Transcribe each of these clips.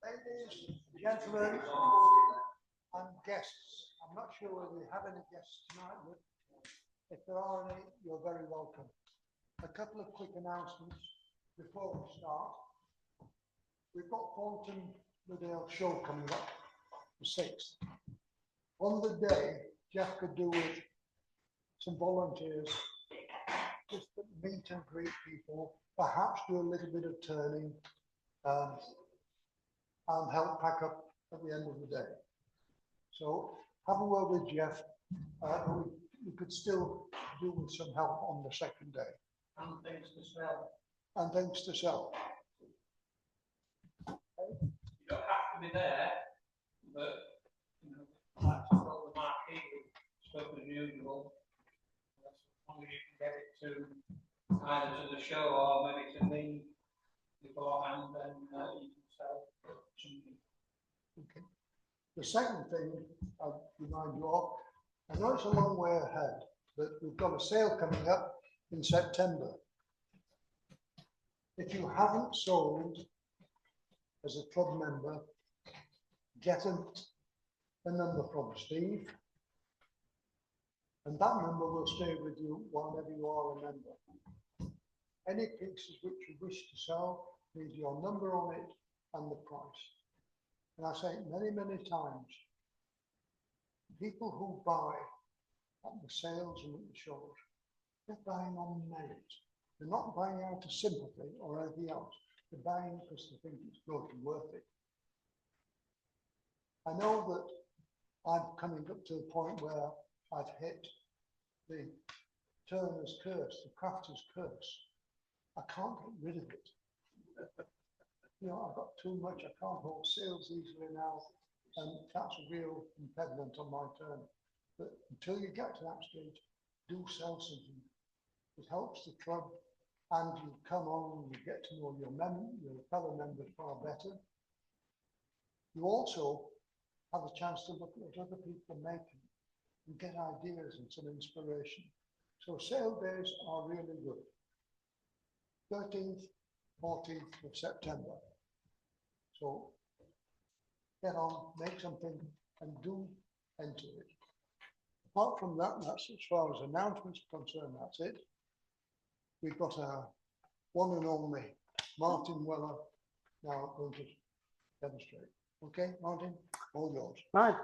Ladies, gentlemen, and guests. I'm not sure whether we have any guests tonight, but if there are any, you're very welcome. A couple of quick announcements before we start. We've got Martyn Weller show coming up, the 6th. On the day, Jeff could do with some volunteers, just to meet and greet people, perhaps do a little bit of turning, and help pack up at the end of the day. So have a word with Jeff. We could still do with some help on the second day. And things to sell. And things to sell. You don't have to be there, but you know, like to follow the marquee, stuff as usual. As long as you can get it to either to the show or maybe to me beforehand, then you can sell something. Okay. The second thing I'll remind you of, I know it's a long way ahead, but we've got a sale coming up in September. If you haven't sold as a club member, get a number from Steve, and that number will stay with you whenever you are a member. Any pieces which you wish to sell, leave your number on it and the price. And I say it many, many times, people who buy at the sales and at the shows, they're buying on merit. They're not buying out of sympathy or anything else. They're buying because they think it's good and worth it. I know that I'm coming up to the point where I've hit the turner's curse, the crafter's curse. I can't get rid of it. You know, I've got too much, I can't hold sales easily now, and that's a real impediment on my turn. But until you get to that stage, do sell something. It helps the club, and you come on and you get to know your fellow members far better. You also have a chance to look at what other people are making and get ideas and some inspiration. So sale days are really good. 13th, 14th of September. So get on, make something, and do enter it. Apart from that, that's as far as announcements are concerned, that's it. We've got our one and only Martyn Weller now going to demonstrate. Okay, Martyn, all yours. Right.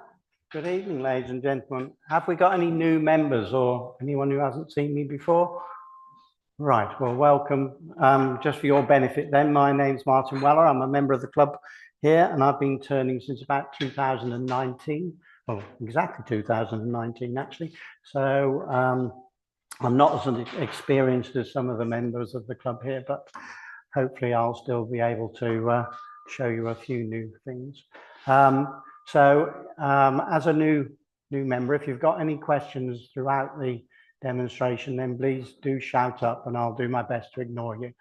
Good evening, ladies and gentlemen. Have we got any new members or anyone who hasn't seen me before? Right, well, welcome. Just for your benefit then, my name's Martyn Weller. I'm a member of the club here, and I've been turning since about 2019. Well, exactly 2019, actually. So I'm not as experienced as some of the members of the club here, but hopefully I'll still be able to show you a few new things. As a new member, if you've got any questions throughout the demonstration, then please do shout up and I'll do my best to ignore you.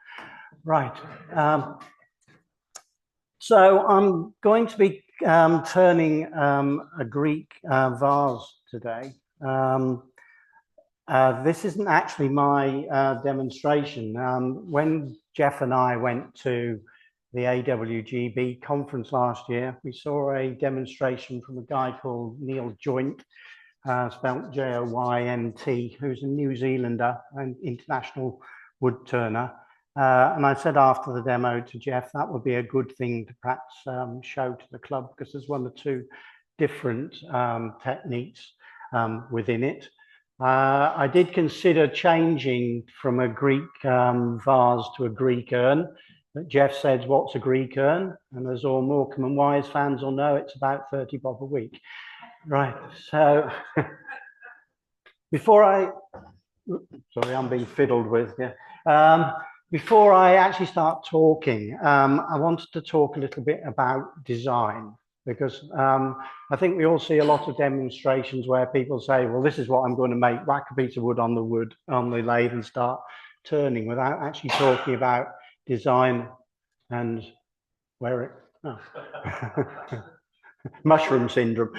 Right. So I'm going to be turning a Greek vase today. This isn't actually my demonstration. When Jeff and I went to the AWGB conference last year, we saw a demonstration from a guy called Neil Joynt, spelt J-O-Y-N-T, who's a New Zealander and international wood turner. And I said after the demo to Jeff, that would be a good thing to perhaps show to the club, because there's one or two different techniques within it. I did consider changing from a Greek vase to a Greek urn. that Jeff says, what's a Greek urn? And as all Morecambe and Wise fans will know, it's about 30 bob a week. Right, so before I, sorry, I'm being fiddled with here. Before I actually start talking, I wanted to talk a little bit about design, because I think we all see a lot of demonstrations where people say, well, this is what I'm going to make, whack a piece of wood on the lathe and start turning, without actually talking about design and where it, oh. Mushroom syndrome.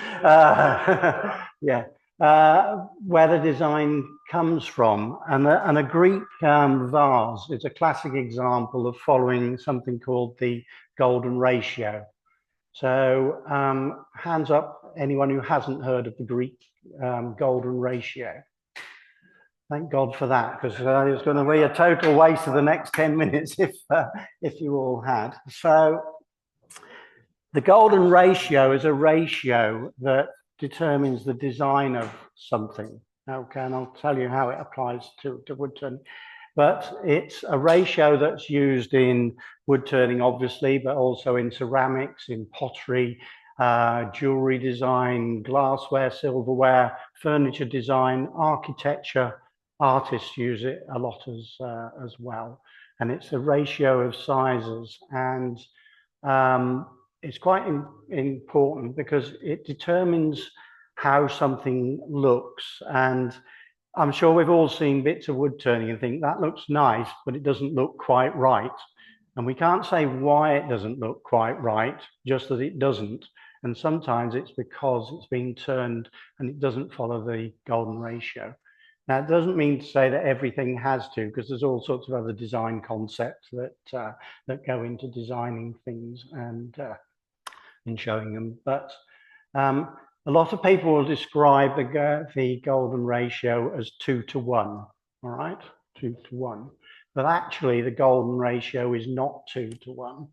Yeah. Where the design comes from. And a Greek vase is a classic example of following something called the golden ratio. So hands up, anyone who hasn't heard of the Greek golden ratio. Thank God for that, because it's going to be a total waste of the next 10 minutes if you all had. So the golden ratio is a ratio that determines the design of something. Okay, and I'll tell you how it applies to wood turning. But it's a ratio that's used in wood turning, obviously, but also in ceramics, in pottery, jewelry design, glassware, silverware, furniture design, architecture. Artists use it a lot as well. And it's a ratio of sizes. And it's quite important because it determines how something looks. And I'm sure we've all seen bits of wood turning and think that looks nice, but it doesn't look quite right. And we can't say why it doesn't look quite right, just that it doesn't. And sometimes it's because it's being turned and it doesn't follow the golden ratio. Now, it doesn't mean to say that everything has to, because there's all sorts of other design concepts that go into designing things and in showing them. But a lot of people will describe the golden ratio as 2 to 1, all right? 2 to 1. But actually, the golden ratio is not 2 to 1.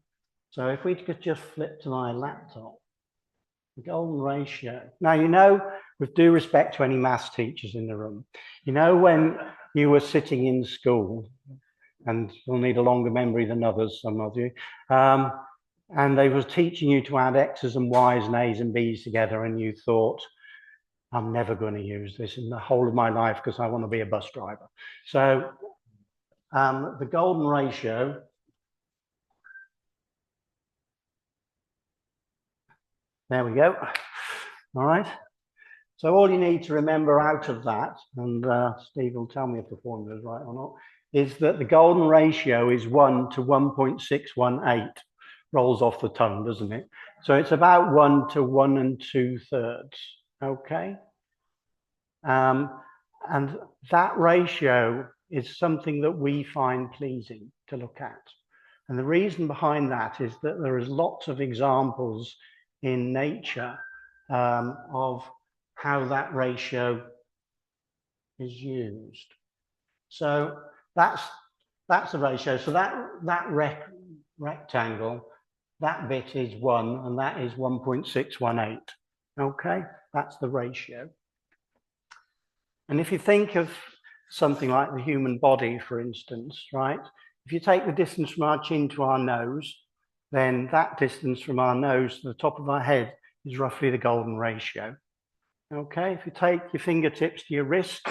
So if we could just flip to my laptop, the golden ratio. Now, you know, with due respect to any maths teachers in the room, you know, when you were sitting in school, and you'll need a longer memory than others, some of you, and they were teaching you to add X's and Y's and A's and B's together, and you thought, I'm never going to use this in the whole of my life because I want to be a bus driver. So the golden ratio there we go. All right. So all you need to remember out of that, and Steve will tell me if the formula is right or not, is that the golden ratio is 1 to 1.618. Rolls off the tongue, doesn't it? So it's about 1 to 1 2/3. Okay. And that ratio is something that we find pleasing to look at. And the reason behind that is that there is lots of examples in nature of how that ratio is used. So that's the ratio. So that rectangle, that bit is 1, and that is 1.618. Okay, that's the ratio. And if you think of something like the human body, for instance, right? If you take the distance from our chin to our nose, then that distance from our nose to the top of our head is roughly the golden ratio. Okay, if you take your fingertips to your wrist,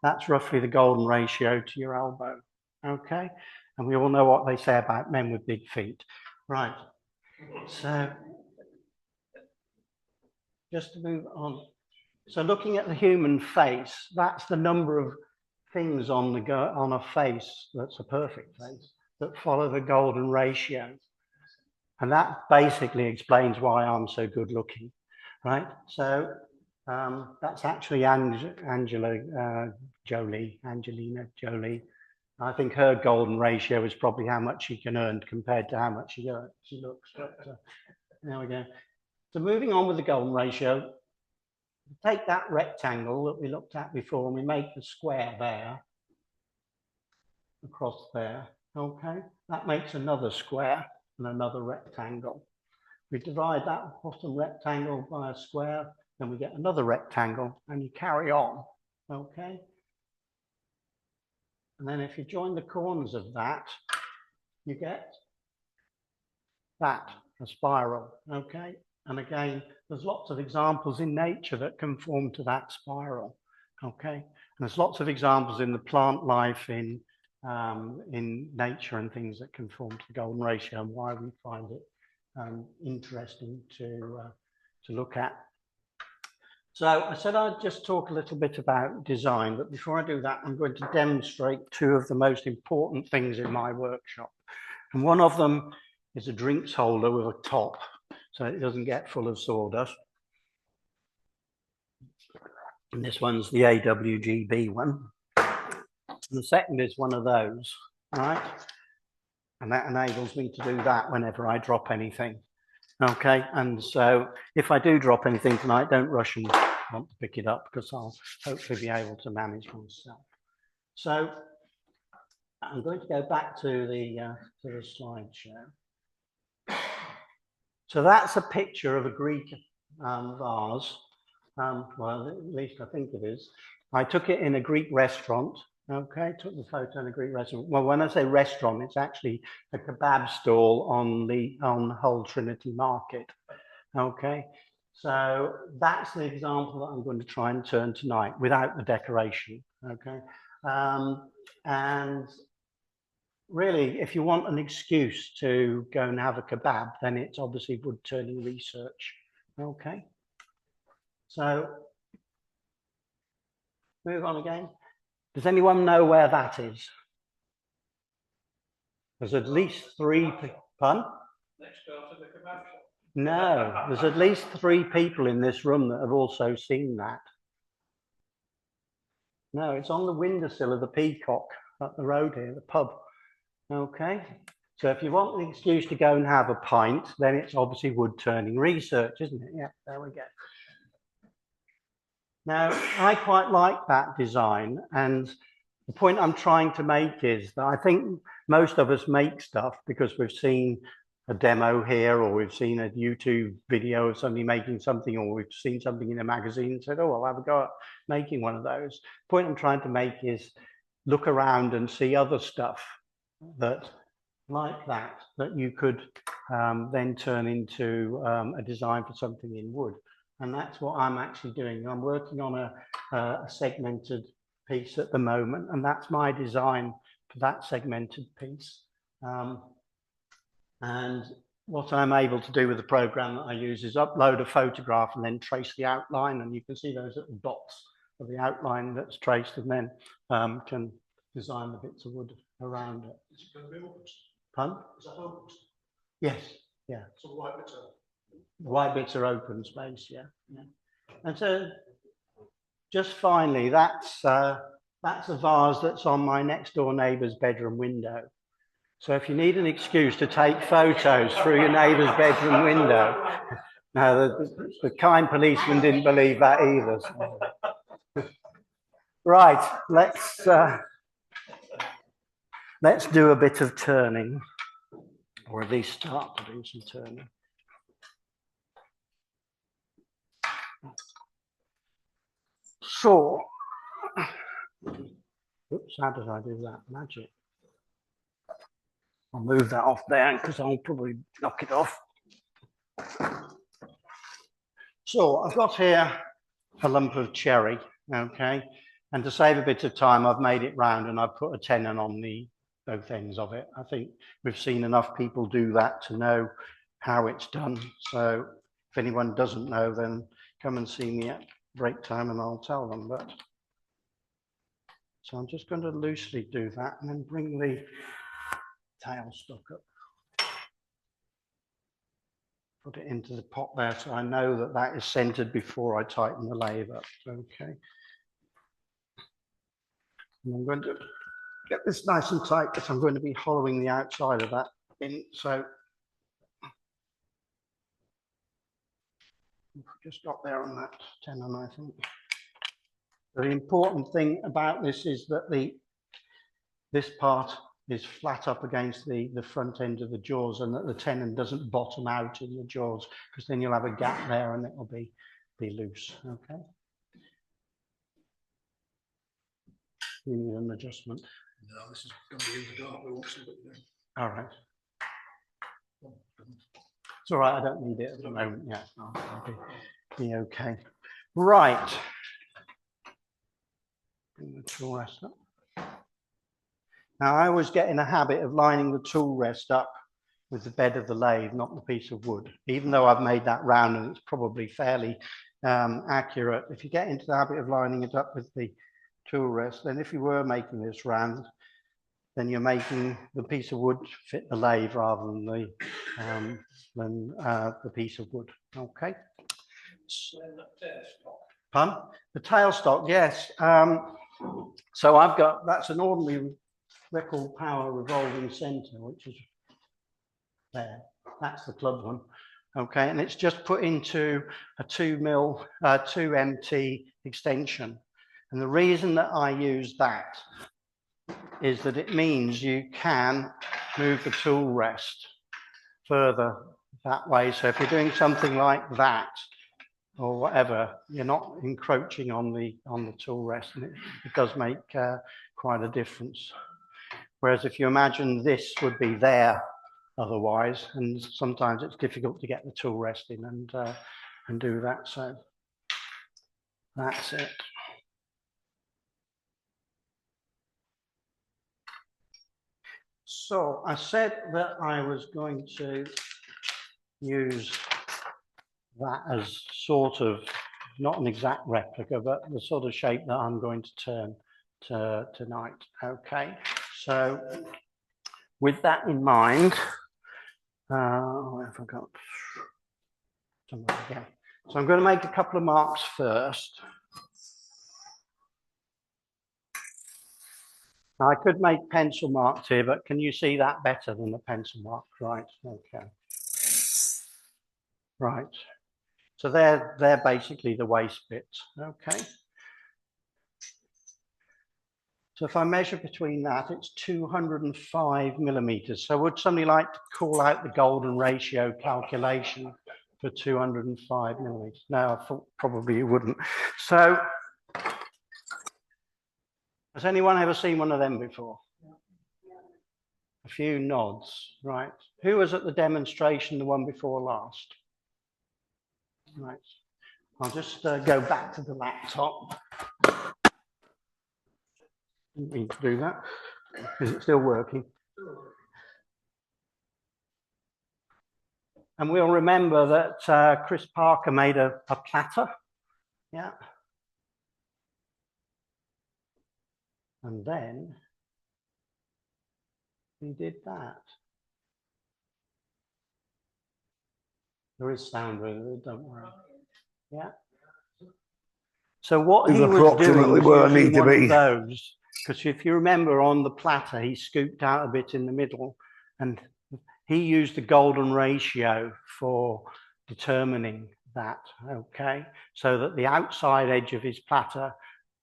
that's roughly the golden ratio to your elbow. Okay, and we all know what they say about men with big feet. Right, so just to move on. So looking at the human face, that's the number of things on a face that's a perfect face that follow the golden ratio. And that basically explains why I'm so good looking, right? So that's actually Angelina Jolie. I think her golden ratio is probably how much she can earn compared to how much she looks. But there we go. So moving on with the golden ratio, take that rectangle that we looked at before and we make the square there, across there, okay? That makes another square and another rectangle. We divide that bottom rectangle by a square, then we get another rectangle, and you carry on, okay? And then if you join the corners of that, you get that, a spiral, okay? And again, there's lots of examples in nature that conform to that spiral, okay? And there's lots of examples in the plant life in nature and things that conform to the golden ratio, and why we find it interesting to look at. So I said I'd just talk a little bit about design, but before I do that, I'm going to demonstrate two of the most important things in my workshop. And one of them is a drinks holder with a top, so it doesn't get full of sawdust. And this one's the AWGB one. And the second is one of those, right? And that enables me to do that whenever I drop anything. Okay, and so if I do drop anything tonight, don't rush and want to pick it up, because I'll hopefully be able to manage myself. So I'm going to go back to the slideshow. So that's a picture of a Greek vase. Well, at least I think it is. I took it in a Greek restaurant. Okay, took the photo in a Greek restaurant. Well, when I say restaurant, it's actually a kebab stall on Whole Trinity Market. Okay, so that's the example that I'm going to try and turn tonight without the decoration. Okay, and really, if you want an excuse to go and have a kebab, then it's obviously wood turning research. Okay, so move on again. Does anyone know where that is? There's at least three. Pardon? Next door to the kebab shop. No, there's at least 3 people in this room that have also seen that. No, it's on the windowsill of the Peacock up the road here, the pub. Okay, so if you want an excuse to go and have a pint, then it's obviously wood turning research, isn't it? Yeah, there we go. Now, I quite like that design, and the point I'm trying to make is that I think most of us make stuff because we've seen a demo here, or we've seen a YouTube video of somebody making something, or we've seen something in a magazine and said, oh, I'll have a go at making one of those. The point I'm trying to make is look around and see other stuff that, like that you could then turn into a design for something in wood. And that's what I'm actually doing. I'm working on a segmented piece at the moment, and that's my design for that segmented piece. And what I'm able to do with the program that I use is upload a photograph and then trace the outline, and you can see those little dots of the outline that's traced, and then can design the bits of wood around it. Is it going to be opened? Pardon? Is that opened? Yes, yeah. So the white bits are. White bits are open space, yeah. And so, just finally, that's a vase that's on my next door neighbour's bedroom window. So if you need an excuse to take photos through your neighbour's bedroom window, now the kind policeman didn't believe that either. So. Right, let's do a bit of turning, or at least start to do some turning. So, oops, how did I do that? Magic. I'll move that off there because I'll probably knock it off. So I've got here a lump of cherry, okay? And to save a bit of time, I've made it round and I've put a tenon on both ends of it. I think we've seen enough people do that to know how it's done. So if anyone doesn't know, then come and see me at break time and I'll tell them. So I'm just going to loosely do that and then bring the tailstock up. Put it into the pot there so I know that that is centered before I tighten the lathe up. Okay. And I'm going to get this nice and tight because I'm going to be hollowing the outside of that in. So just got there on that tenon, I think. The important thing about this is that this part is flat up against the front end of the jaws, and that the tenon doesn't bottom out in the jaws, because then you'll have a gap there and it'll be loose. Okay. You need an adjustment. No, this is going to be in the dark. We won't see what you're doing. All right. It's all right, I don't need it at the moment. Yeah, I'll be okay. Right. Bring the tool rest up. Now, I always get in a habit of lining the tool rest up with the bed of the lathe, not the piece of wood, even though I've made that round and it's probably fairly accurate. If you get into the habit of lining it up with the tool rest, then if you were making this round, then you're making the piece of wood fit the lathe rather than the piece of wood. Okay. Pardon? The tailstock, yes. So I've got, that's an ordinary record power revolving center, which is there. That's the club one. Okay, and it's just put into a 2MT extension. And the reason that I use that is that it means you can move the tool rest further that way. So if you're doing something like that or whatever, you're not encroaching on the tool rest, and it does make quite a difference. Whereas if you imagine this would be there otherwise, and sometimes it's difficult to get the tool rest in and do that. So that's it. So I said that I was going to use that as sort of, not an exact replica, but the sort of shape that I'm going to turn tonight. Okay, so with that in mind, where have I got? Again. So I'm going to make a couple of marks first. Now I could make pencil marks here, but can you see that better than the pencil mark? Right, okay. Right. So they're basically the waste bits, okay. So if I measure between that, it's 205 millimeters. So would somebody like to call out the golden ratio calculation for 205 millimeters? No, I thought probably you wouldn't. So has anyone ever seen one of them before? A few nods, right. Who was at the demonstration, the one before last? Right. I'll just go back to the laptop. Didn't mean to do that. Is it still working? And we'll remember that Chris Parker made a platter. Yeah. And then he did that. There is sound with it, don't worry. Yeah. So what he was doing was where I need to one be. of those, because if you remember on the platter, he scooped out a bit in the middle, and he used the golden ratio for determining that, okay? So that the outside edge of his platter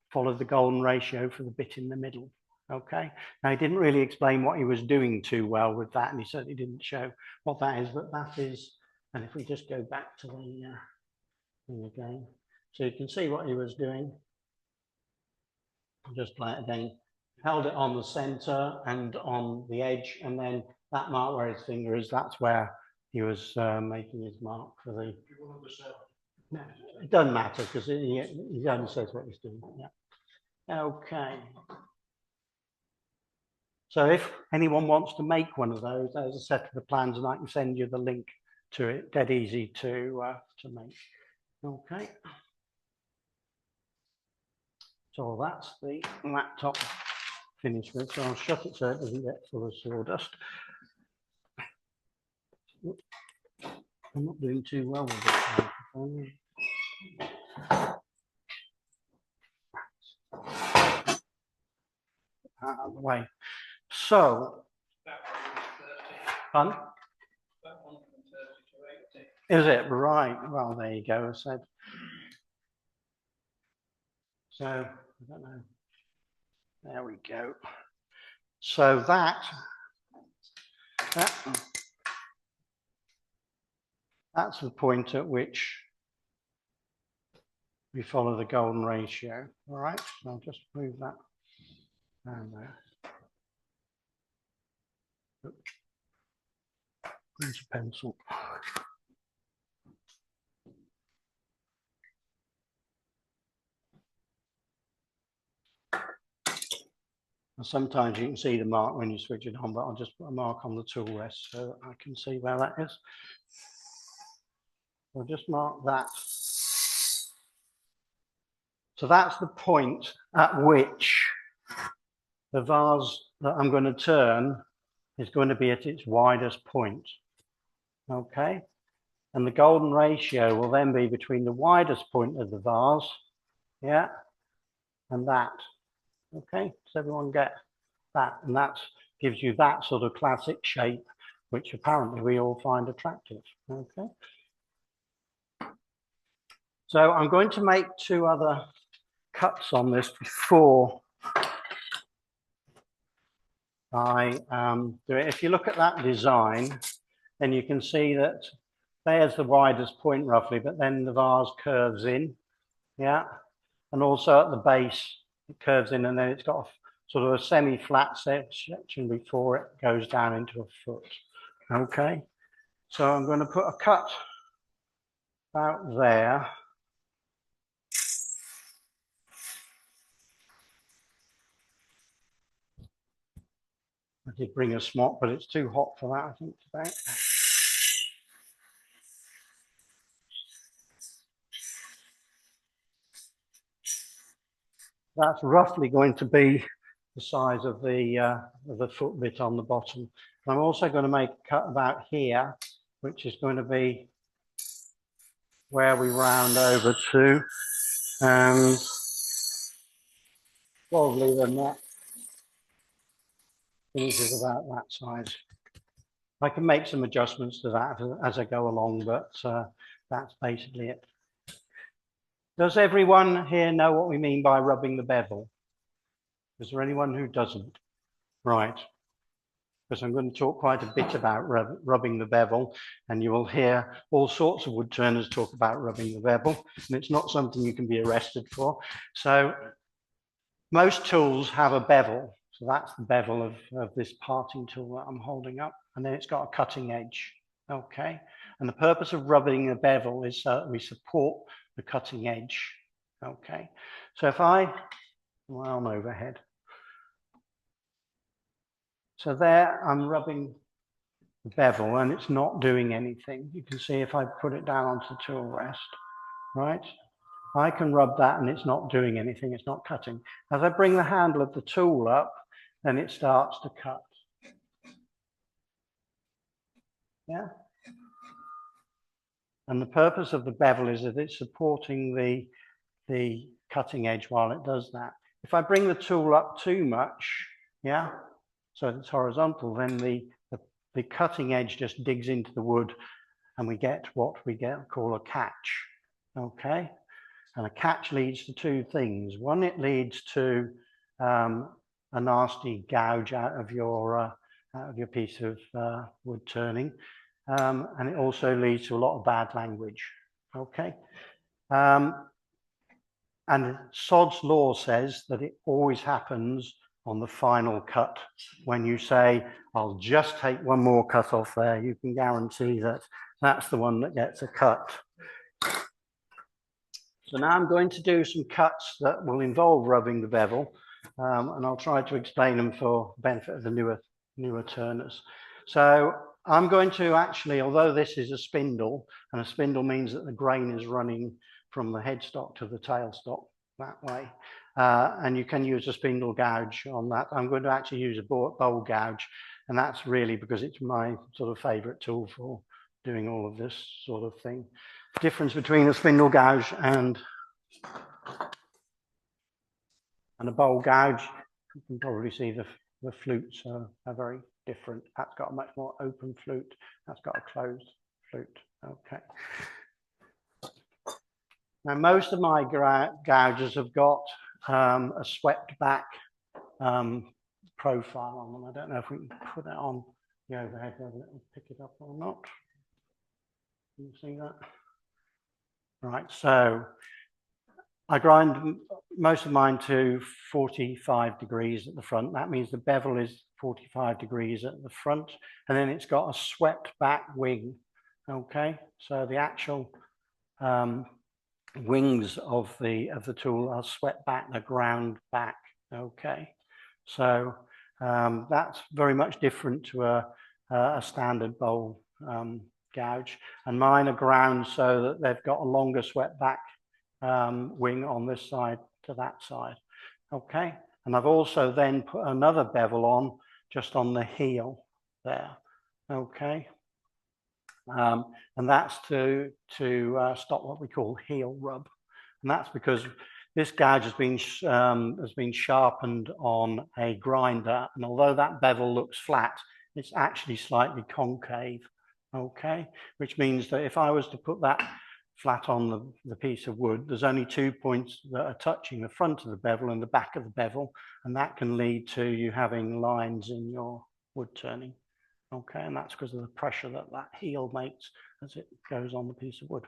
followed the golden ratio for the bit in the middle, okay? Now, he didn't really explain what he was doing too well with that, and he certainly didn't show what that is, but that is, and if we just go back to the thing again, so you can see what he was doing. Just play it again. Held it on the center and on the edge, and then that mark where his finger is, that's where he was making his mark for the. No, it doesn't matter because he only says what he's doing. Yeah. Okay. So if anyone wants to make one of those, there's a set of the plans, and I can send you the link to it. Dead easy to make. Okay. So that's the laptop finished with. So I'll shut it so it doesn't get full of sawdust. I'm not doing too well with this microphone. Out of the way. So, fun? Is it? Right. Well, there you go. I said. So, I don't know. There we go. So that's the point at which we follow the golden ratio. All right. So I'll just move that down there. Where's a pencil? And sometimes you can see the mark when you switch it on, but I'll just put a mark on the tool rest so that I can see where that is. I'll just mark that. So that's the point at which the vase that I'm going to turn is going to be at its widest point. Okay? And the golden ratio will then be between the widest point of the vase, yeah, and that. Okay? Does everyone get that? And that gives you that sort of classic shape, which apparently we all find attractive. Okay? So I'm going to make two other cuts on this before I do it. If you look at that design, then you can see that there's the widest point roughly, but then the vase curves in, yeah, and also at the base it curves in, and then it's got a sort of a semi-flat section before it goes down into a foot. Okay, so I'm going to put a cut out there. I did bring a smock, but it's too hot for that, I think, today. That's roughly going to be the size of the foot bit on the bottom. And I'm also going to make a cut about here, which is going to be where we round over to, and probably the neck finishes about that size. I can make some adjustments to that as I go along, but that's basically it. Does everyone here know what we mean by rubbing the bevel? Is there anyone who doesn't? Right. Because I'm going to talk quite a bit about rubbing the bevel, and you will hear all sorts of wood turners talk about rubbing the bevel, and it's not something you can be arrested for. So most tools have a bevel. So that's the bevel of this parting tool that I'm holding up, and then it's got a cutting edge. Okay. And the purpose of rubbing the bevel is so that we support the cutting edge. Okay. So if I, well, I'm overhead. So there I'm rubbing the bevel and it's not doing anything. You can see if I put it down onto the tool rest, right? I can rub that and it's not doing anything, it's not cutting. As I bring the handle of the tool up, then it starts to cut. Yeah? And the purpose of the bevel is that it's supporting the cutting edge while it does that. If I bring the tool up too much, yeah, so it's horizontal, then the cutting edge just digs into the wood and we get what we call a catch, okay? And a catch leads to two things. One, it leads to a nasty gouge out of your piece of wood turning. And it also leads to a lot of bad language, okay? And Sod's law says that it always happens on the final cut. When you say, I'll just take one more cut off there, you can guarantee that that's the one that gets a cut. So now I'm going to do some cuts that will involve rubbing the bevel, and I'll try to explain them for the benefit of the newer turners. So I'm going to actually, although this is a spindle, and a spindle means that the grain is running from the headstock to the tailstock that way, and you can use a spindle gouge on that. I'm going to actually use a bowl gouge, and that's really because it's my sort of favorite tool for doing all of this sort of thing. The difference between a spindle gouge and a bowl gouge, you can probably see the flutes are very different. That's got a much more open flute. That's got a closed flute. Okay. Now, most of my gouges have got a swept back profile on them. I don't know if we can put that on the overhead, whether it will pick it up or not. Can you see that? Right, so I grind most of mine to 45 degrees at the front. That means the bevel is 45 degrees at the front, and then it's got a swept back wing. Okay, so the actual wings of the tool are swept back, they're ground back. Okay, So that's very much different to a standard bowl gouge. And mine are ground so that they've got a longer swept back wing on this side to that side. Okay, and I've also then put another bevel on just on the heel there. Okay, and that's to stop what we call heel rub, and that's because this gouge has been sharpened on a grinder, and although that bevel looks flat, it's actually slightly concave. Okay, which means that if I was to put that flat on the piece of wood, there's only 2 points that are touching the front of the bevel and the back of the bevel, and that can lead to you having lines in your wood turning. Okay, and that's because of the pressure that that heel makes as it goes on the piece of wood.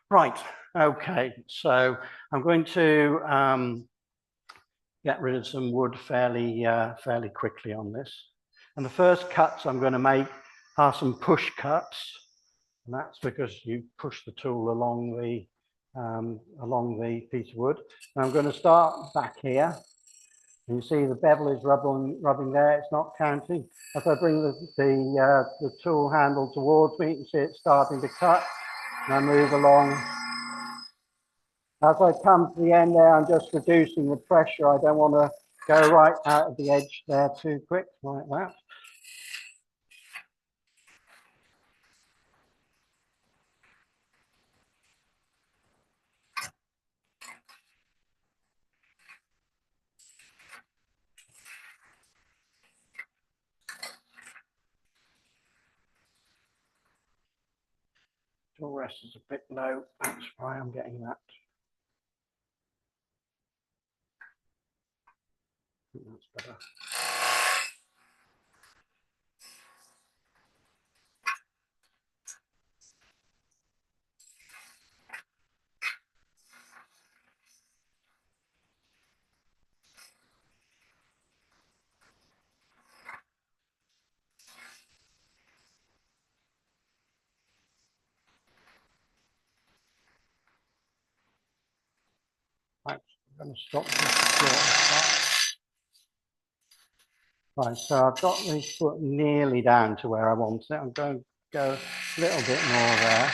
Right, okay, so I'm going to get rid of some wood fairly quickly on this. And the first cuts I'm going to make are some push cuts, and that's because you push the tool along the piece of wood. And I'm going to start back here. And you see the bevel is rubbing there, it's not counting. As I bring the tool handle towards me, you can see it's starting to cut, and I move along. As I come to the end there, I'm just reducing the pressure. I don't want to go right out of the edge there too quick, like that. Tool rest is a bit low, that's why I'm getting that. I think that's better. Right, I'm going to stop this. Right, so I've got this foot nearly down to where I want it. I'm going to go a little bit more there.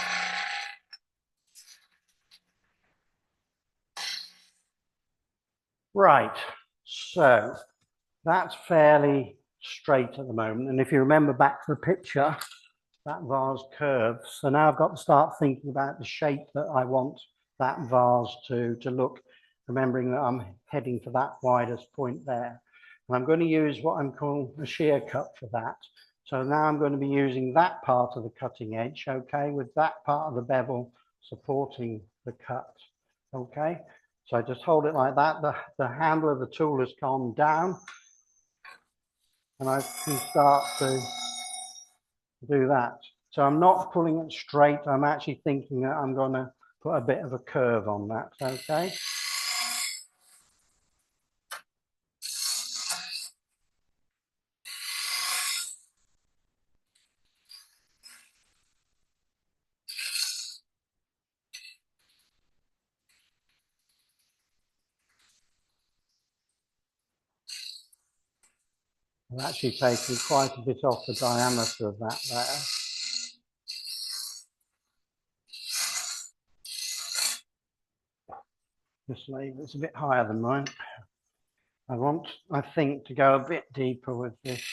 Right, so that's fairly straight at the moment. And if you remember back to the picture, that vase curves. So now I've got to start thinking about the shape that I want that vase to look, remembering that I'm heading for that widest point there. And I'm going to use what I'm calling a shear cut for that. So now I'm going to be using that part of the cutting edge, okay, with that part of the bevel supporting the cut, okay. So I just hold it like that. The handle of the tool has gone down, and I can start to do that. So I'm not pulling it straight. I'm actually thinking that I'm going to put a bit of a curve on that, okay? I'm actually taking quite a bit off the diameter of that there. This lever is a bit higher than mine. I think, to go a bit deeper with this.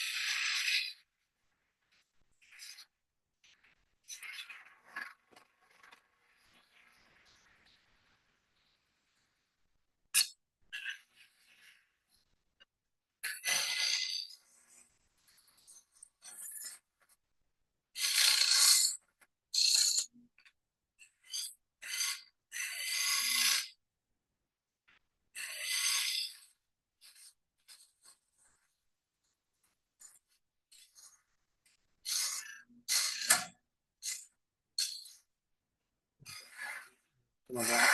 Like that.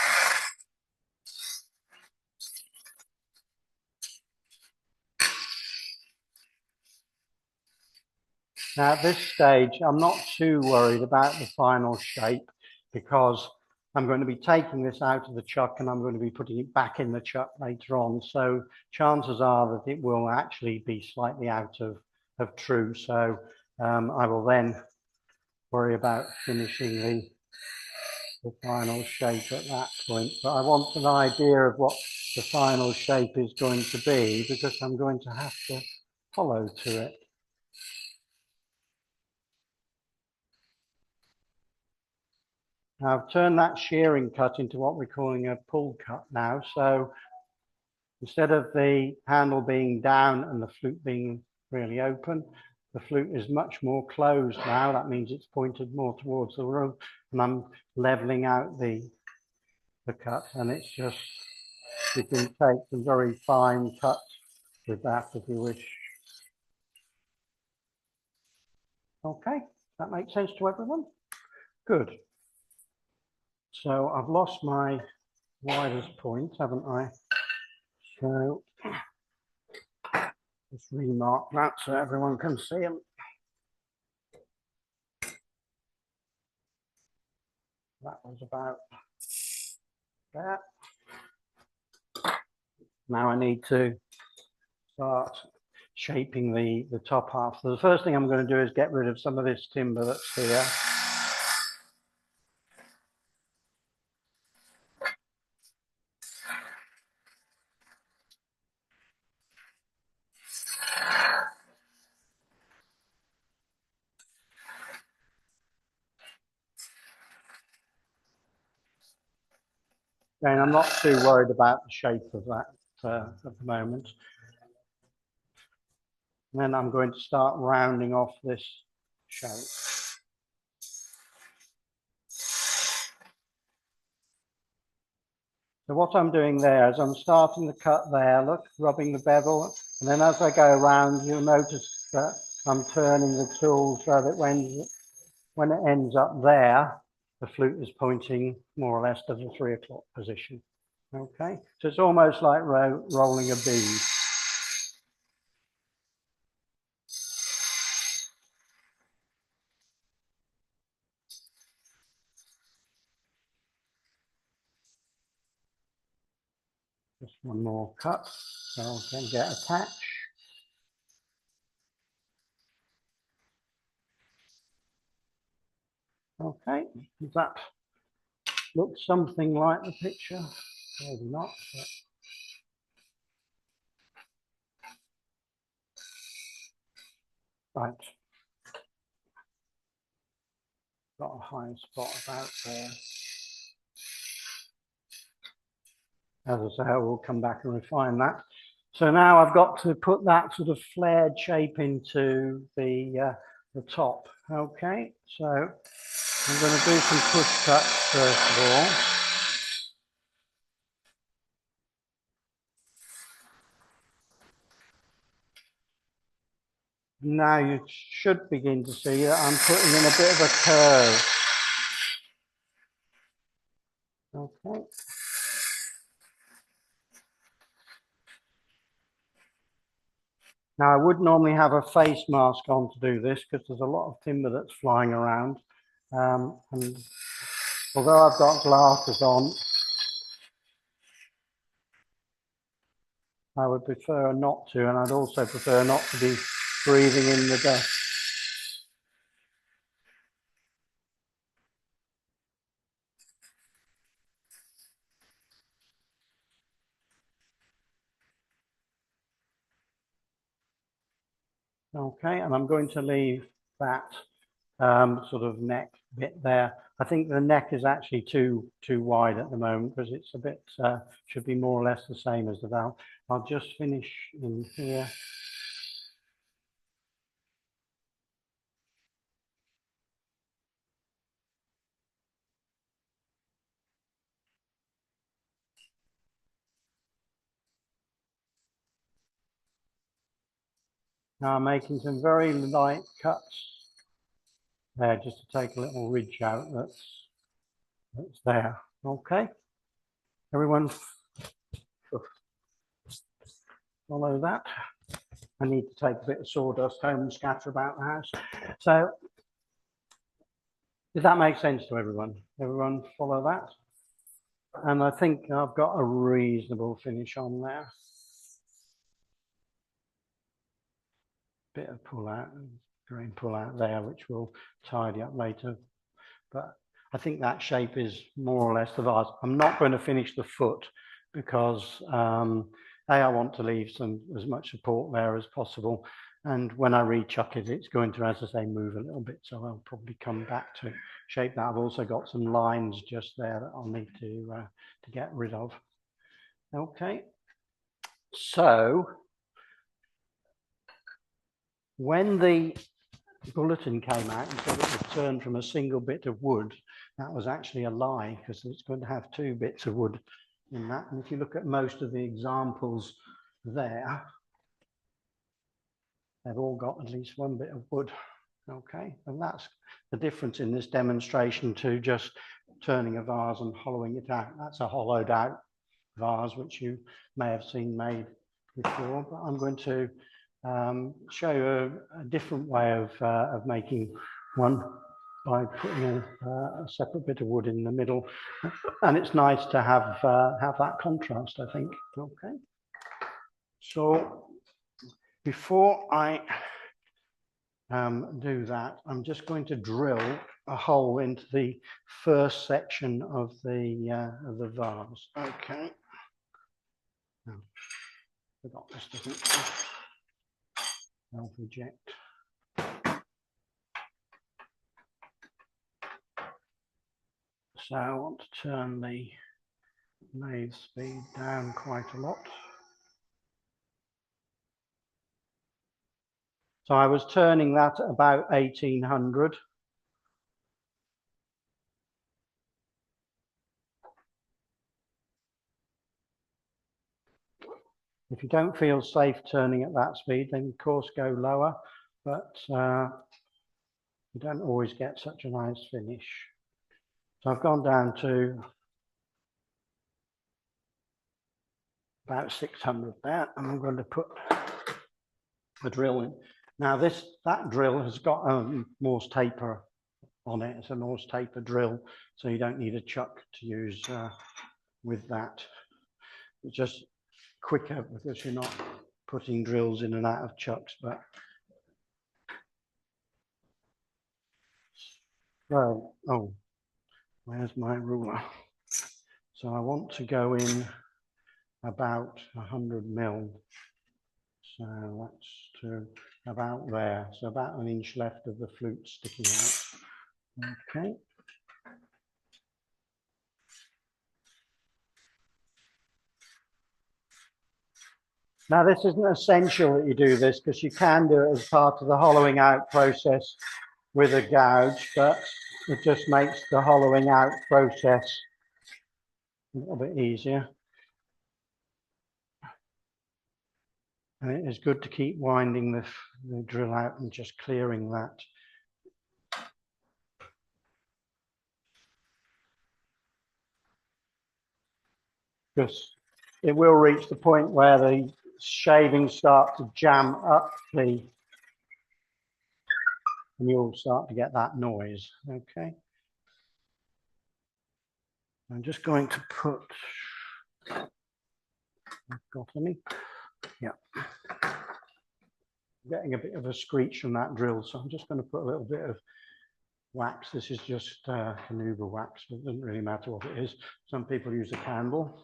Now at this stage, I'm not too worried about the final shape, because I'm going to be taking this out of the chuck and I'm going to be putting it back in the chuck later on. So chances are that it will actually be slightly out of true. So I will then worry about finishing the final shape at that point. But I want an idea of what the final shape is going to be because I'm going to have to follow to it. Now I've turned that shearing cut into what we're calling a pull cut now. So instead of the handle being down and the flute being really open, the flute is much more closed now. That means it's pointed more towards the room, and I'm leveling out the cut, and it's just, you can take some very fine cuts with that if you wish. Okay, that makes sense to everyone? Good. So I've lost my widest point, haven't I? So just remark that so everyone can see them. That was about there. Now I need to start shaping the top half. So the first thing I'm going to do is get rid of some of this timber that's here. And I'm not too worried about the shape of that at the moment. And then I'm going to start rounding off this shape. So what I'm doing there is I'm starting the cut there, look, rubbing the bevel, and then as I go around, you'll notice that I'm turning the tool so that when it ends up there, the flute is pointing more or less to the 3 o'clock position. Okay, so it's almost like rolling a bead. Just one more cut, so I can get attached. Okay, does that look something like the picture? Maybe not. But... right. Got a high spot about there. As I say, I will come back and refine that. So now I've got to put that sort of flared shape into the top. Okay, so I'm going to do some push cuts first of all. Now you should begin to see that I'm putting in a bit of a curve. Okay. Now I would normally have a face mask on to do this because there's a lot of timber that's flying around. And although I've got glasses on, I would prefer not to, and I'd also prefer not to be breathing in the dust. Okay, and I'm going to leave that sort of neck bit there. I think the neck is actually too wide at the moment because it's a bit, should be more or less the same as the valve. I'll just finish in here. Now I'm making some very light cuts there just to take a little ridge out that's there. Okay, everyone follow that. I need to take a bit of sawdust home and scatter about the house. So Did that make sense to everyone? Everyone follow that? And I think I've got a reasonable finish on there. Bit of pull out, green pull out there, which will tidy up later. But I think that shape is more or less the vase. I'm not going to finish the foot because I want to leave as much support there as possible. And when I rechuck it, it's going to, as I say, move a little bit. So I'll probably come back to shape that. I've also got some lines just there that I'll need to get rid of. Okay. So when the bulletin came out and said it was turned from a single bit of wood, that was actually a lie, because it's going to have 2 bits of wood in that. And if you look at most of the examples there, they've all got at least 1 bit of wood. Okay, and that's the difference in this demonstration to just turning a vase and hollowing it out. That's a hollowed out vase, which you may have seen made before, but I'm going to show you a different way of making one by putting a separate bit of wood in the middle. And it's nice to have that contrast, I think. Okay. So before I do that, I'm just going to drill a hole into the first section of the vase. Okay. Oh, forgot this doesn't. I'll reject. So I want to turn the lathe speed down quite a lot. So I was turning that at about 1800. If you don't feel safe turning at that speed, then of course go lower, but you don't always get such a nice finish. So I've gone down to about 600 there, and I'm going to put the drill in. Now that drill has got a Morse taper on it. It's a Morse taper drill, so you don't need a chuck to use with that. It's just quicker because you're not putting drills in and out of chucks. But well, oh, where's my ruler? So I want to go in about 100 mil. So that's to about there. So about 1 inch left of the flute sticking out. Okay. Now this isn't essential that you do this, because you can do it as part of the hollowing out process with a gouge, but it just makes the hollowing out process a little bit easier. And it is good to keep winding the drill out and just clearing that. Because it will reach the point where the shavings start to jam up and you'll start to get that noise. Okay. I'm just going to put, I've got any? Yeah. I'm getting a bit of a screech from that drill, so I'm just going to put a little bit of wax. This is just Canuba wax, but it doesn't really matter what it is. Some people use a candle.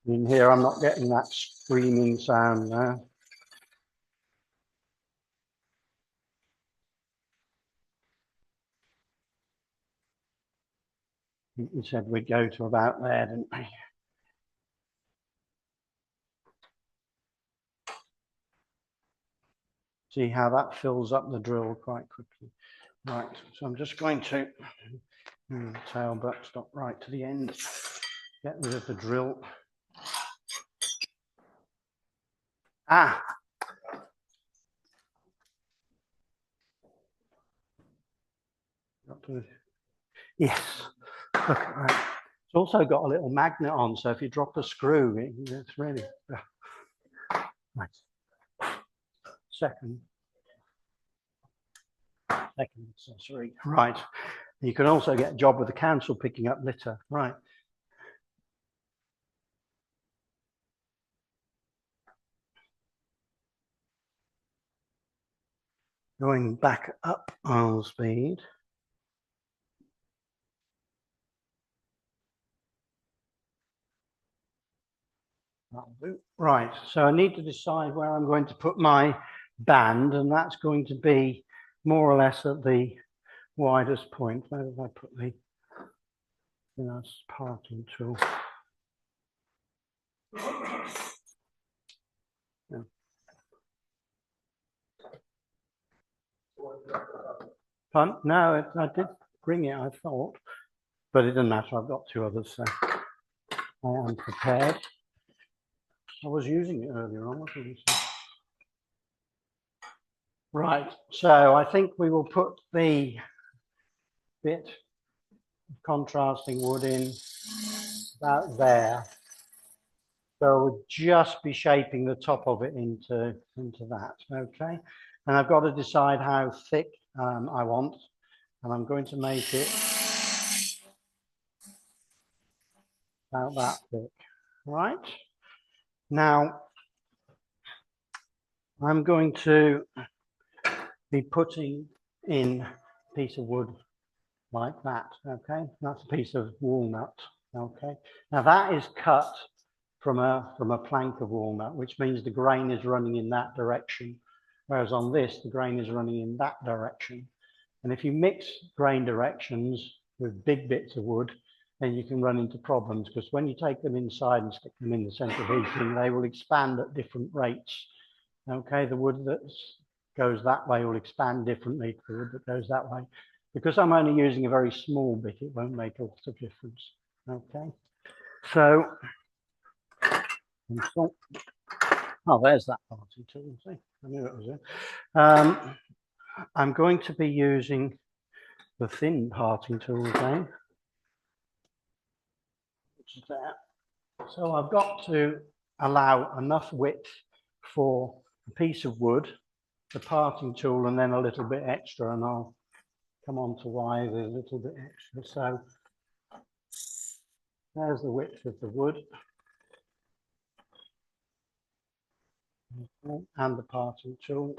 In here, I'm not getting that screaming sound there. We said we'd go to about there, didn't we? See how that fills up the drill quite quickly. Right, so I'm just going to move the tail buttstock right to the end, get rid of the drill. Ah! Yes, look at that. It's also got a little magnet on, so if you drop a screw, it's really nice. Second, second accessory. Right. You can also get a job with the council picking up litter. Right. Going back up on speed. Right, so I need to decide where I'm going to put my band, and that's going to be more or less at the widest point. Where did I put the parting tool? Yeah. Pardon? No, I did bring it, I thought, but it doesn't matter. I've got two others, so I am prepared. I was using it earlier on, wasn't I? Right, so I think we will put the bit of contrasting wood in about there. So we'll just be shaping the top of it into that, okay? And I've got to decide how thick I want, and I'm going to make it about that thick, right? Now, I'm going to be putting in a piece of wood like that, okay? That's a piece of walnut, okay? Now that is cut from a plank of walnut, which means the grain is running in that direction, whereas on this, the grain is running in that direction. And if you mix grain directions with big bits of wood, then you can run into problems, because when you take them inside and stick them in the central heating, they will expand at different rates. Okay, the wood that goes that way will expand differently to the wood that goes that way. Because I'm only using a very small bit, it won't make a lot of difference. Okay, so, oh, there's that parting tool. See, I knew it was there. I'm going to be using the thin parting tool again, which is there. So I've got to allow enough width for a piece of wood, the parting tool, and then a little bit extra, and I'll come on to why there's a little bit extra. So there's the width of the wood, okay, and the parting tool.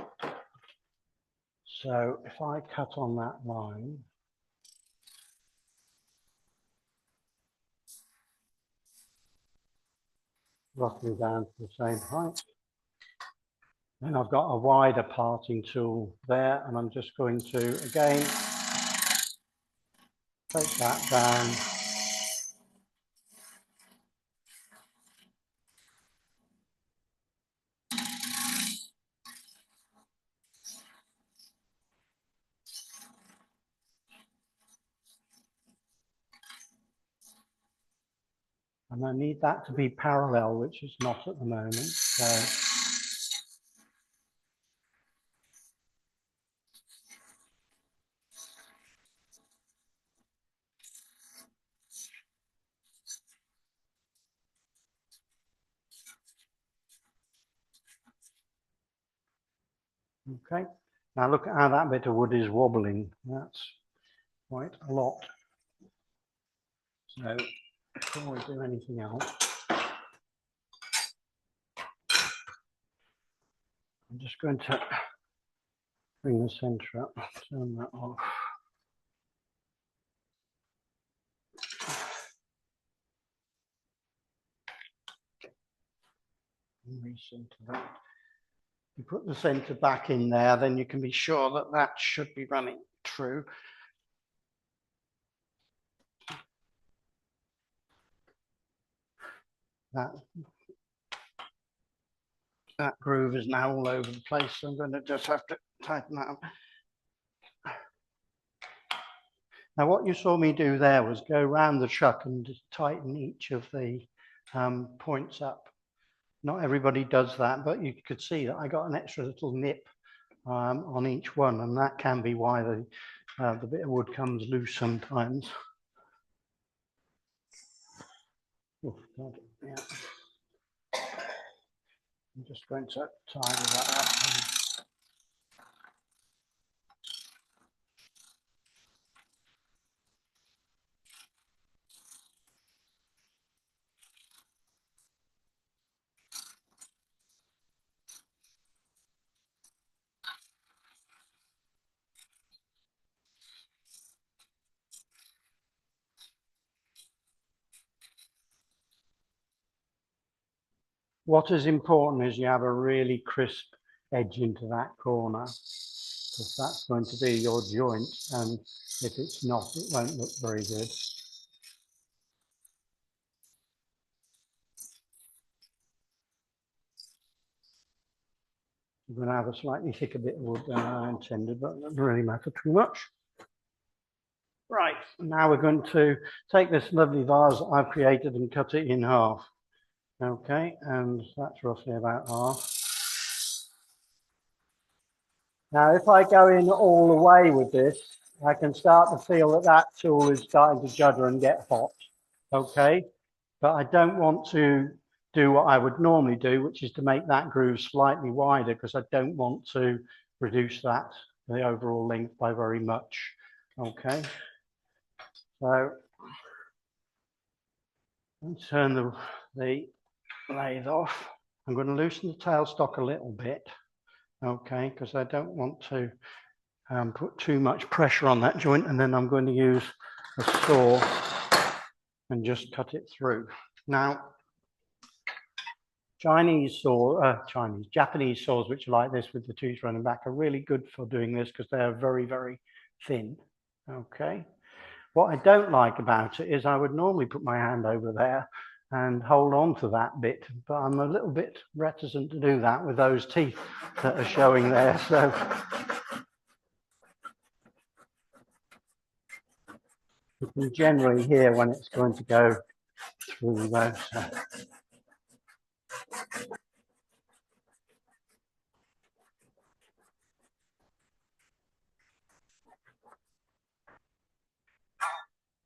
So if I cut on that line, roughly down to the same height, then I've got a wider parting tool there, and I'm just going to, again, take that down. And I need that to be parallel, which is not at the moment. So okay, now look at how that bit of wood is wobbling. That's quite a lot. So before we do anything else, I'm just going to bring the centre up, turn that off. And recenter that. You put the centre back in there, then you can be sure that that should be running true. That groove is now all over the place, so I'm going to just have to tighten that up. Now what you saw me do there was go around the chuck and just tighten each of the points up. Not everybody does that, but you could see that I got an extra little nip on each one, and that can be why the bit of wood comes loose sometimes. Oh, God, yeah. I'm just going to tidy that up. what is important is you have a really crisp edge into that corner, because that's going to be your joint, and if it's not, it won't look very good. I'm going to have a slightly thicker bit of wood than I intended, but it doesn't really matter too much. Right, now we're going to take this lovely vase that I've created and cut it in half. Okay, and that's roughly about half. Now, if I go in all the way with this, I can start to feel that that tool is starting to judder and get hot. Okay, but I don't want to do what I would normally do, which is to make that groove slightly wider, because I don't want to reduce that, the overall length, by very much. Okay, so let's turn the lathe off. I'm going to loosen the tailstock a little bit, okay, because I don't want to put too much pressure on that joint, and then I'm going to use a saw and just cut it through. Now, Japanese saws, which are like this with the tooth running back, are really good for doing this because they are very, very thin. Okay. What I don't like about it is I would normally put my hand over there and hold on to that bit, but I'm a little bit reticent to do that with those teeth that are showing there. So you can generally hear when it's going to go through those.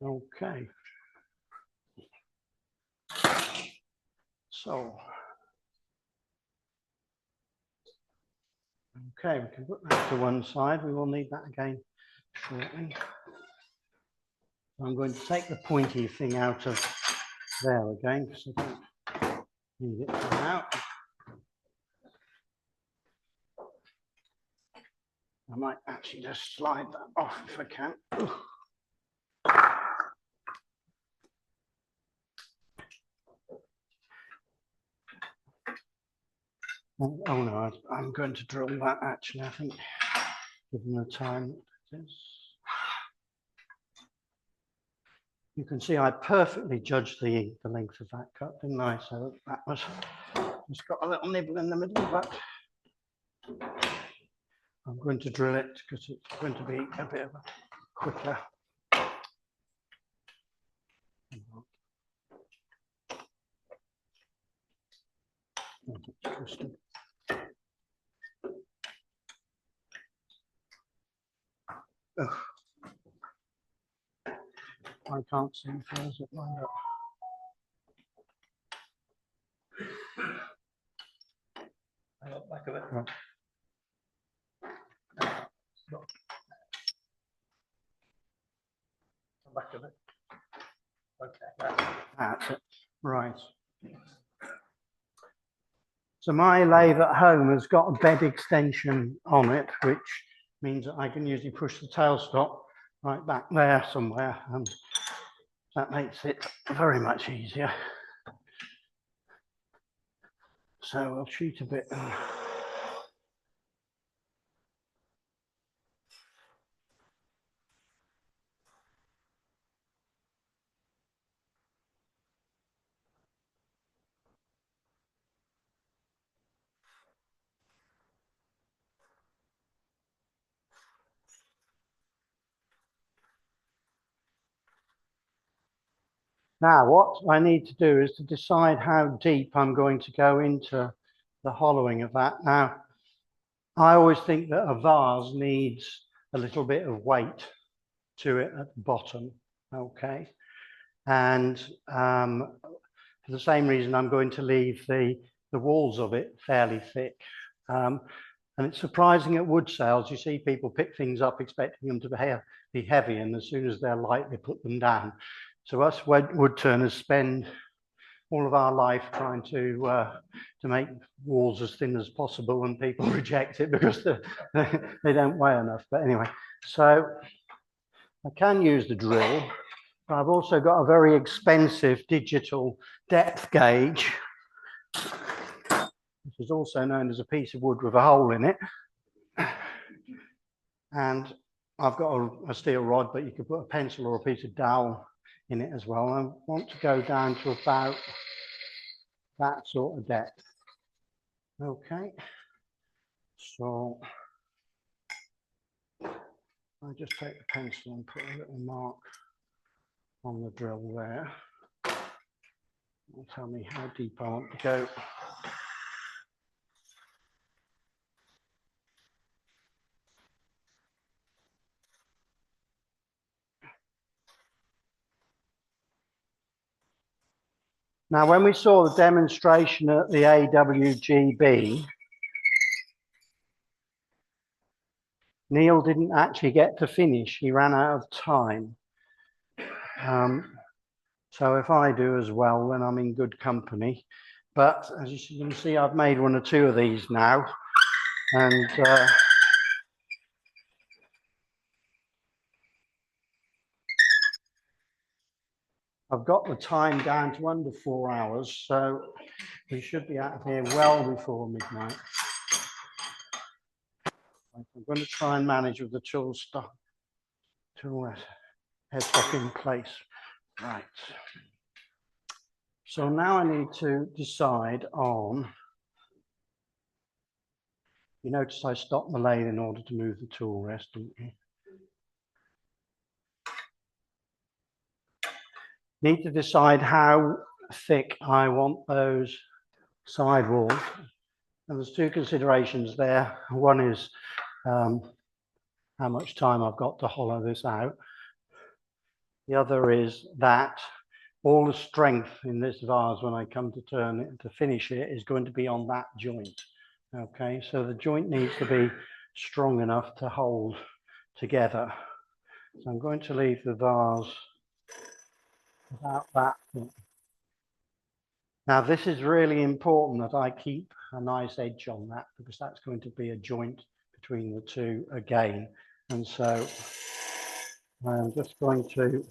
Okay. So, okay, we can put that to one side. We will need that again shortly. I'm going to take the pointy thing out of there again, because I don't need it for now. I might actually just slide that off if I can. Oh no, I'm going to drill that actually, I think, given the time it is. You can see I perfectly judged the length of that cut, didn't I? So that was, just got a little nibble in the middle, but I'm going to drill it because it's going to be a bit of a quicker. I can't see if there's it lined up. I got back of it. Right. Back of it. Okay, that's it. Right. So my lathe at home has got a bed extension on it, which means that I can usually push the tailstock right back there somewhere, and that makes it very much easier. So I'll cheat a bit. Now, what I need to do is to decide how deep I'm going to go into the hollowing of that. Now, I always think that a vase needs a little bit of weight to it at the bottom, okay? And for the same reason, I'm going to leave the walls of it fairly thick. And it's surprising at wood sales, you see people pick things up expecting them to be heavy, and as soon as they're light, they put them down. So us wood turners spend all of our life trying to make walls as thin as possible, and people reject it because they don't weigh enough. But anyway, so I can use the drill. But I've also got a very expensive digital depth gauge, which is also known as a piece of wood with a hole in it. And I've got a steel rod, but you could put a pencil or a piece of dowel in it as well. I want to go down to about that sort of depth. Okay, so I just take the pencil and put a little mark on the drill there. It'll tell me how deep I want to go. Now, when we saw the demonstration at the AWGB, Neil didn't actually get to finish. He ran out of time. So if I do as well, then I'm in good company. But as you can see, I've made one or two of these now. And I've got the time down to under 4 hours. So we should be out of here well before midnight. I'm going to try and manage with the tool headstock in place. Right. So now I need to decide on, you notice I stopped the lathe in order to move the tool rest, didn't you? Need to decide how thick I want those side walls. And there's two considerations there. One is how much time I've got to hollow this out. The other is that all the strength in this vase when I come to turn it to finish it is going to be on that joint. Okay, so the joint needs to be strong enough to hold together. So I'm going to leave the vase about that. Now this is really important that I keep a nice edge on that, because that's going to be a joint between the two again. And so I'm just going to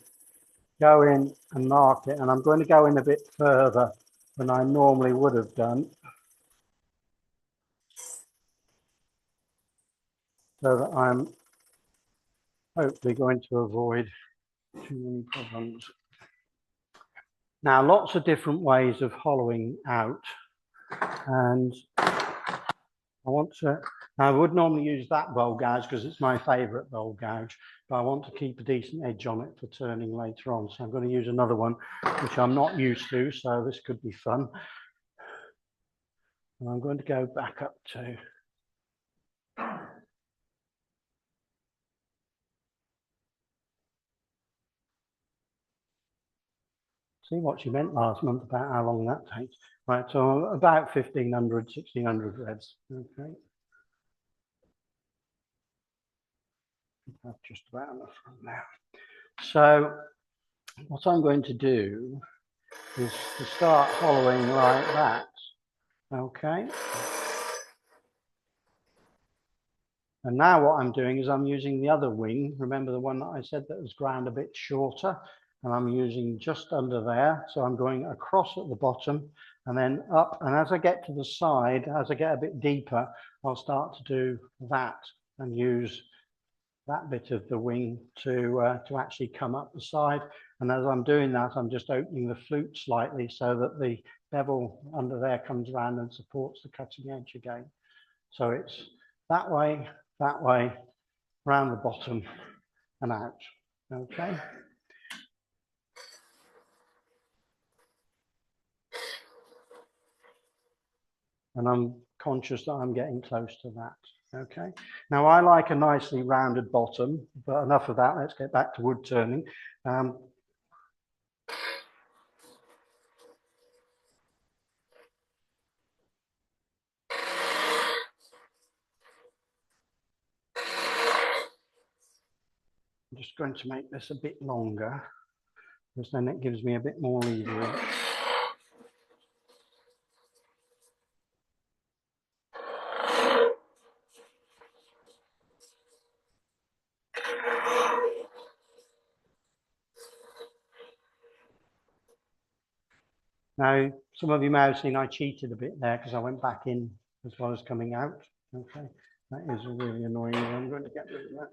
go in and mark it, and I'm going to go in a bit further than I normally would have done, so that I'm hopefully going to avoid too many problems. Now, lots of different ways of hollowing out, and I would normally use that bowl gouge because it's my favourite bowl gouge, but I want to keep a decent edge on it for turning later on. So I'm going to use another one, which I'm not used to, so this could be fun. And I'm going to go back up to see what you meant last month about how long that takes. Right, so about 1,500, 1,600 revs. Okay. That's just about enough from there. So what I'm going to do is to start hollowing like that. Okay. And now what I'm doing is I'm using the other wing. Remember the one that I said that was ground a bit shorter? And I'm using just under there. So I'm going across at the bottom and then up. And as I get to the side, as I get a bit deeper, I'll start to do that and use that bit of the wing to actually come up the side. And as I'm doing that, I'm just opening the flute slightly so that the bevel under there comes around and supports the cutting edge again. So it's that way, round the bottom and out. Okay. And I'm conscious that I'm getting close to that. Okay. Now I like a nicely rounded bottom, but enough of that. Let's get back to wood turning. I'm just going to make this a bit longer, because then it gives me a bit more leverage. Now, Some of you may have seen I cheated a bit there because I went back in as well as coming out. Okay, that is really annoying. I'm going to get rid of that.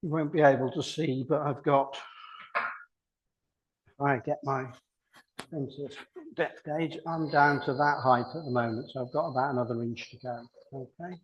You won't be able to see, but I've got, if I get my pencil depth gauge, I'm down to that height at the moment, so I've got about another inch to go. Okay.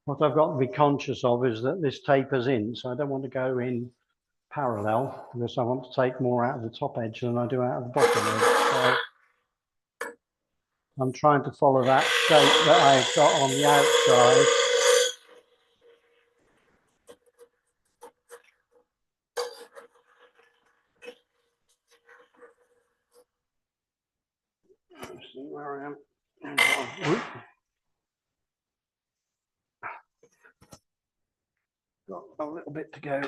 What I've got to be conscious of is that this tapers in, so I don't want to go in parallel because I want to take more out of the top edge than I do out of the bottom edge. So I'm trying to follow that shape that I've got on the outside. Let's see where I am. Got a little bit to go.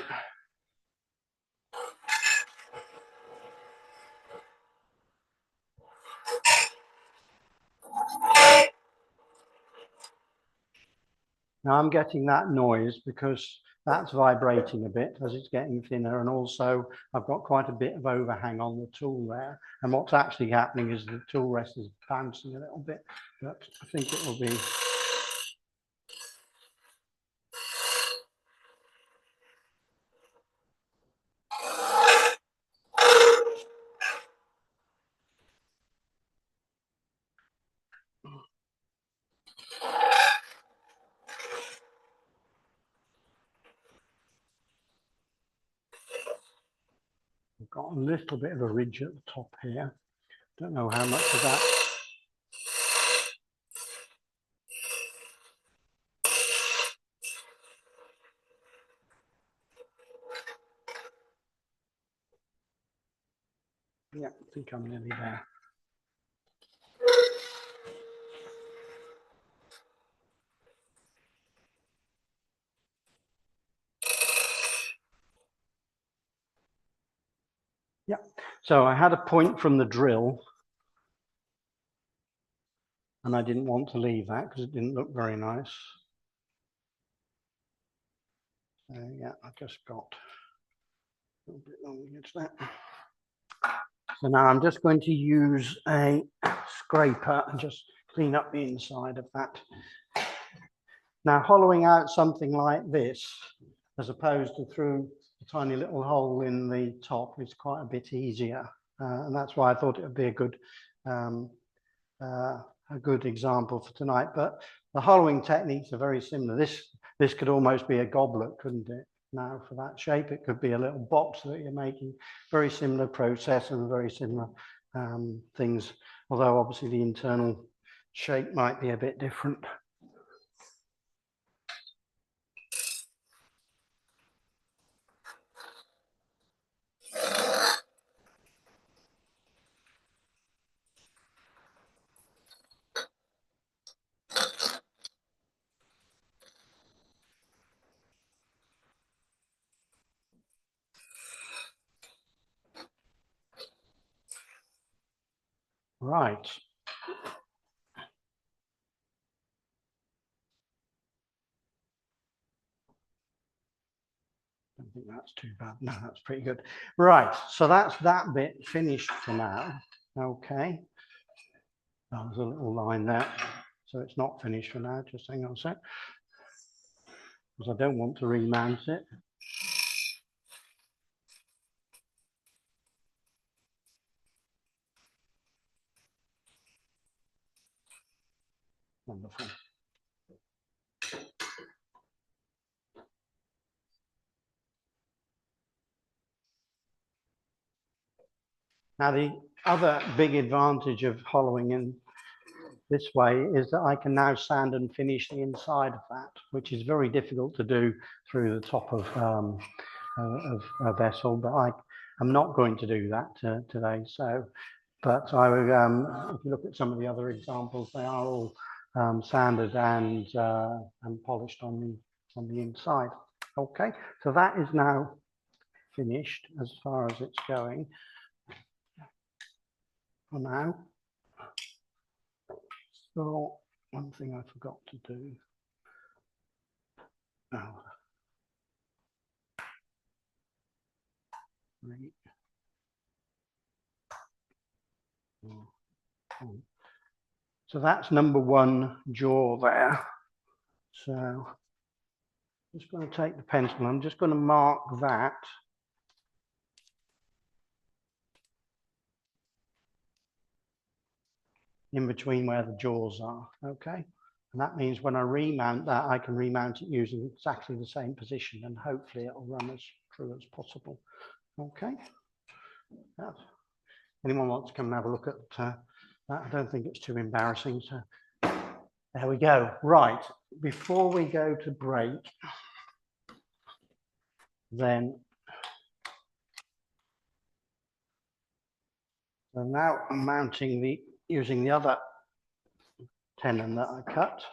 Now I'm getting that noise because that's vibrating a bit as it's getting thinner, and also I've got quite a bit of overhang on the tool there, and what's actually happening is the tool rest is bouncing a little bit, but I think it will be. I've got a little bit of a ridge at the top here. Don't know how much of that. Yeah, I think I'm nearly there. Yeah, so I had a point from the drill and I didn't want to leave that because it didn't look very nice. Yeah, I just got a little bit long against that. So now I'm just going to use a scraper and just clean up the inside of that. Now, hollowing out something like this, as opposed to through a tiny little hole in the top, is quite a bit easier. And that's why I thought it would be a good example for tonight. But the hollowing techniques are very similar. This could almost be a goblet, couldn't it? Now, for that shape, it could be a little box that you're making. Very similar process and very similar things, although obviously the internal shape might be a bit different. Right. I don't think that's too bad. No, that's pretty good. Right, so that's that bit finished for now. Okay. There's a little line there. So it's not finished for now. Just hang on a sec. Because I don't want to remount it. Wonderful. Now, the other big advantage of hollowing in this way is that I can now sand and finish the inside of that, which is very difficult to do through the top of a vessel, but I'm not going to do that today. So, but I would, if you look at some of the other examples, they are all sanded and polished on the inside. Okay, so that is now finished as far as it's going for now. So one thing I forgot to do. Oh. Right. So that's number one jaw there. So I'm just going to take the pencil. I'm just going to mark that. In between where the jaws are, okay? And that means when I remount that, I can remount it using exactly the same position, and hopefully it'll run as true as possible, okay? Anyone wants to come and have a look at that? I don't think it's too embarrassing, so there we go. Right, before we go to break, then so now I'm mounting using the other tenon that I cut.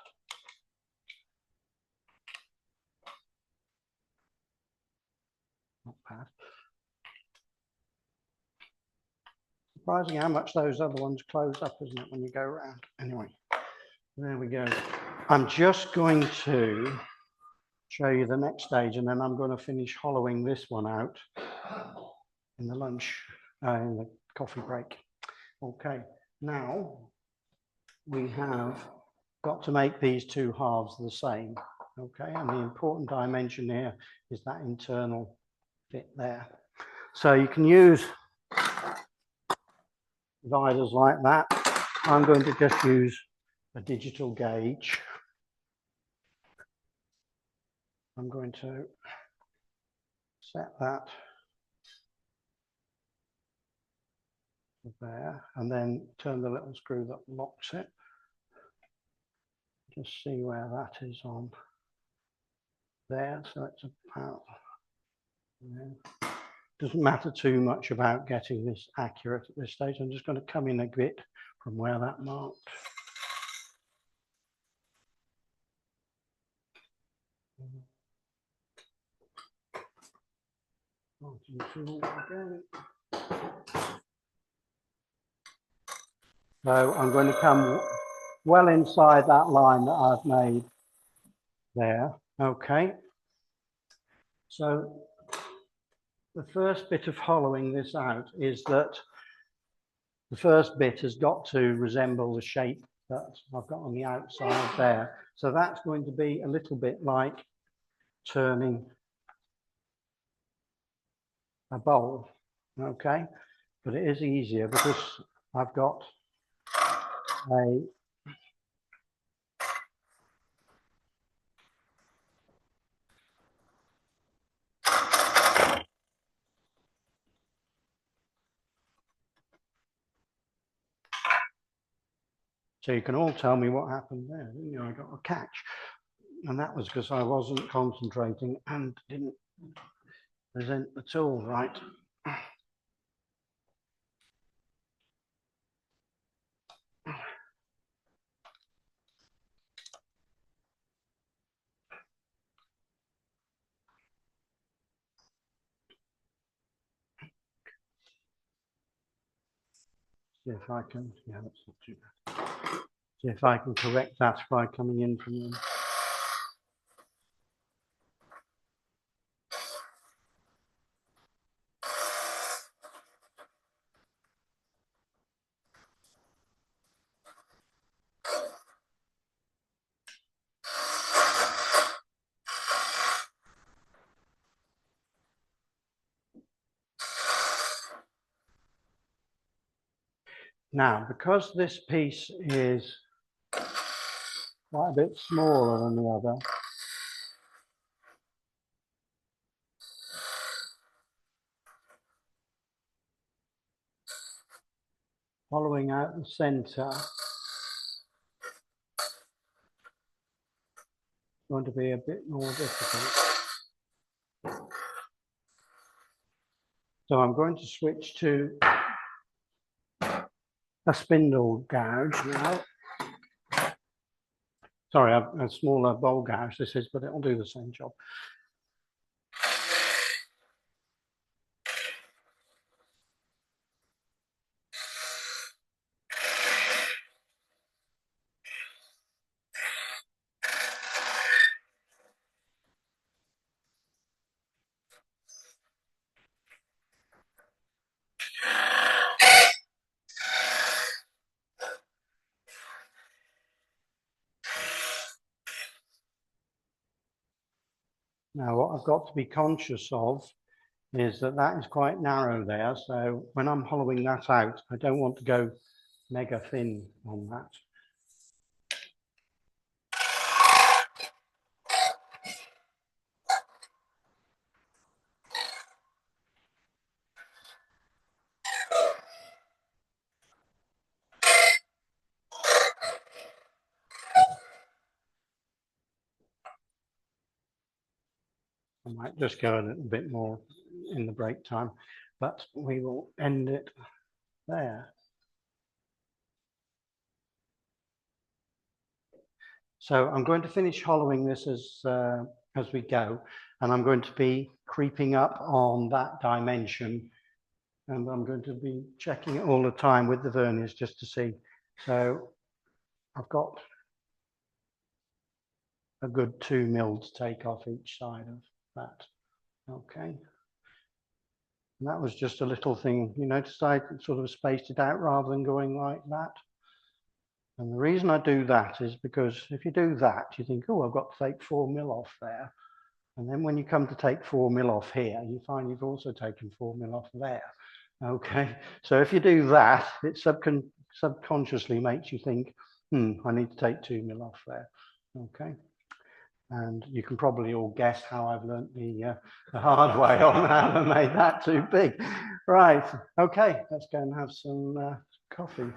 Not bad. Surprising how much those other ones close up, isn't it, when you go around? Anyway, there we go. I'm just going to show you the next stage, and then I'm going to finish hollowing this one out in the in the coffee break. Okay, now we have got to make these two halves the same. Okay, and the important dimension here is that internal fit there. So you can use dividers like that. I'm going to just use a digital gauge. I'm going to set that there and then turn the little screw that locks it. Just see where that is on there. So it's about there. Doesn't matter too much about getting this accurate at this stage. I'm just going to come in a bit from where that marked. So I'm going to come well inside that line that I've made there. Okay. So the first bit of hollowing this out is that the first bit has got to resemble the shape that I've got on the outside there. So that's going to be a little bit like turning a bowl, okay? But it is easier because I've got a so you can all tell me what happened there, didn't you? I got a catch. And that was because I wasn't concentrating and didn't present the tool right. See if I can, yeah, that's not too bad. See if I can correct that by coming in from them. Now, because this piece is quite a bit smaller than the other, following out the center going to be a bit more difficult. So I'm going to switch to a spindle gouge now. Sorry, a smaller bowl gouge this is, but it'll do the same job. Now, what I've got to be conscious of is that that is quite narrow there. So when I'm hollowing that out, I don't want to go mega thin on that. I might just go a little bit more in the break time, but we will end it there. So I'm going to finish hollowing this as we go, and I'm going to be creeping up on that dimension, and I'm going to be checking it all the time with the verniers just to see. So I've got a good 2 mil to take off each side of that. Okay. And that was just a little thing. You notice I sort of spaced it out rather than going like that. And the reason I do that is because if you do that, you think, oh, I've got to take 4 mil off there. And then when you come to take 4 mil off here, you find you've also taken 4 mil off there. Okay. So if you do that, it subconsciously makes you think, I need to take 2 mil off there. Okay. And you can probably all guess how I've learnt the hard way on how I made that too big. Right, okay, let's go and have some coffee.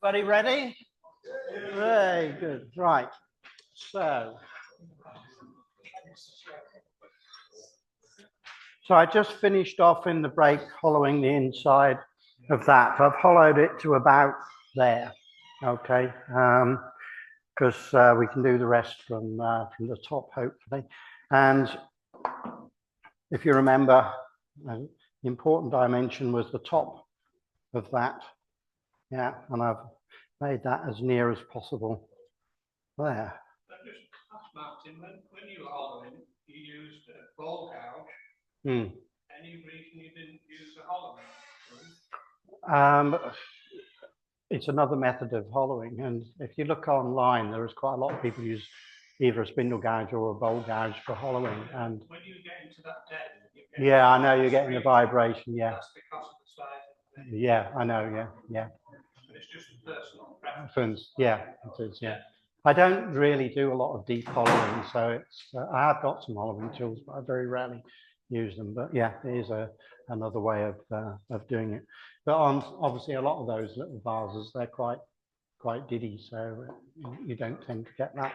Everybody ready? Very good. Right. So I just finished off in the break hollowing the inside of that. I've hollowed it to about there. Okay. Because we can do the rest from the top, hopefully. And if you remember, the important dimension was the top of that. Yeah, and I've made that as near as possible there. I just asked Martin, when you were hollowing, you used a bowl gouge. Any reason you didn't use a hollowing? It's another method of hollowing, and if you look online, there is quite a lot of people use either a spindle gouge or a bowl gouge for hollowing. And when you get into that depth, yeah, I know you're getting the vibration. Yeah, that's because of the size of the yeah, I know. Yeah. It's just a personal preference. Yeah, it is. Yeah, I don't really do a lot of deep hollowing, so it's I have got some hollowing tools, but I very rarely use them. But yeah, it is another way of doing it. But obviously a lot of those little vases, they're quite diddy, so you don't tend to get that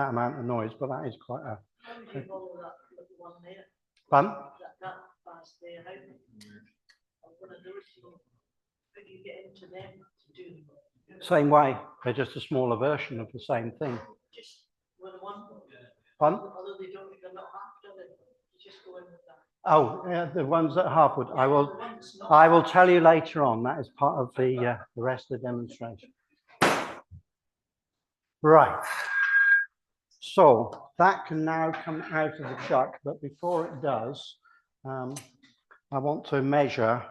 amount of noise. But that is quite a fun. How do you get into them to do them? Same way, they're just a smaller version of the same thing. Just with one, Pardon? although they're not half done it, you just go in with that. Oh, yeah, the ones at Harpwood. Yeah, the ones not- I will tell you later on. That is part of the rest of the demonstration. Right. So that can now come out of the chuck, but before it does, I want to measure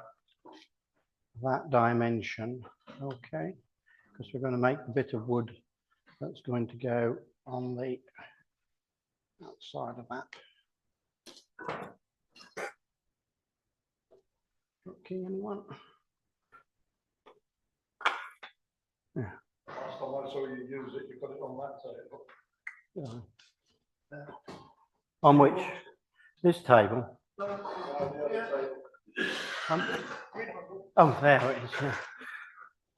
that dimension, okay? Because we're going to make a bit of wood that's going to go on the outside of that. Okay, anyone? Yeah. Last time I saw you use it, you got it on that table. Yeah. On which? This table? Oh, there it is. Yeah.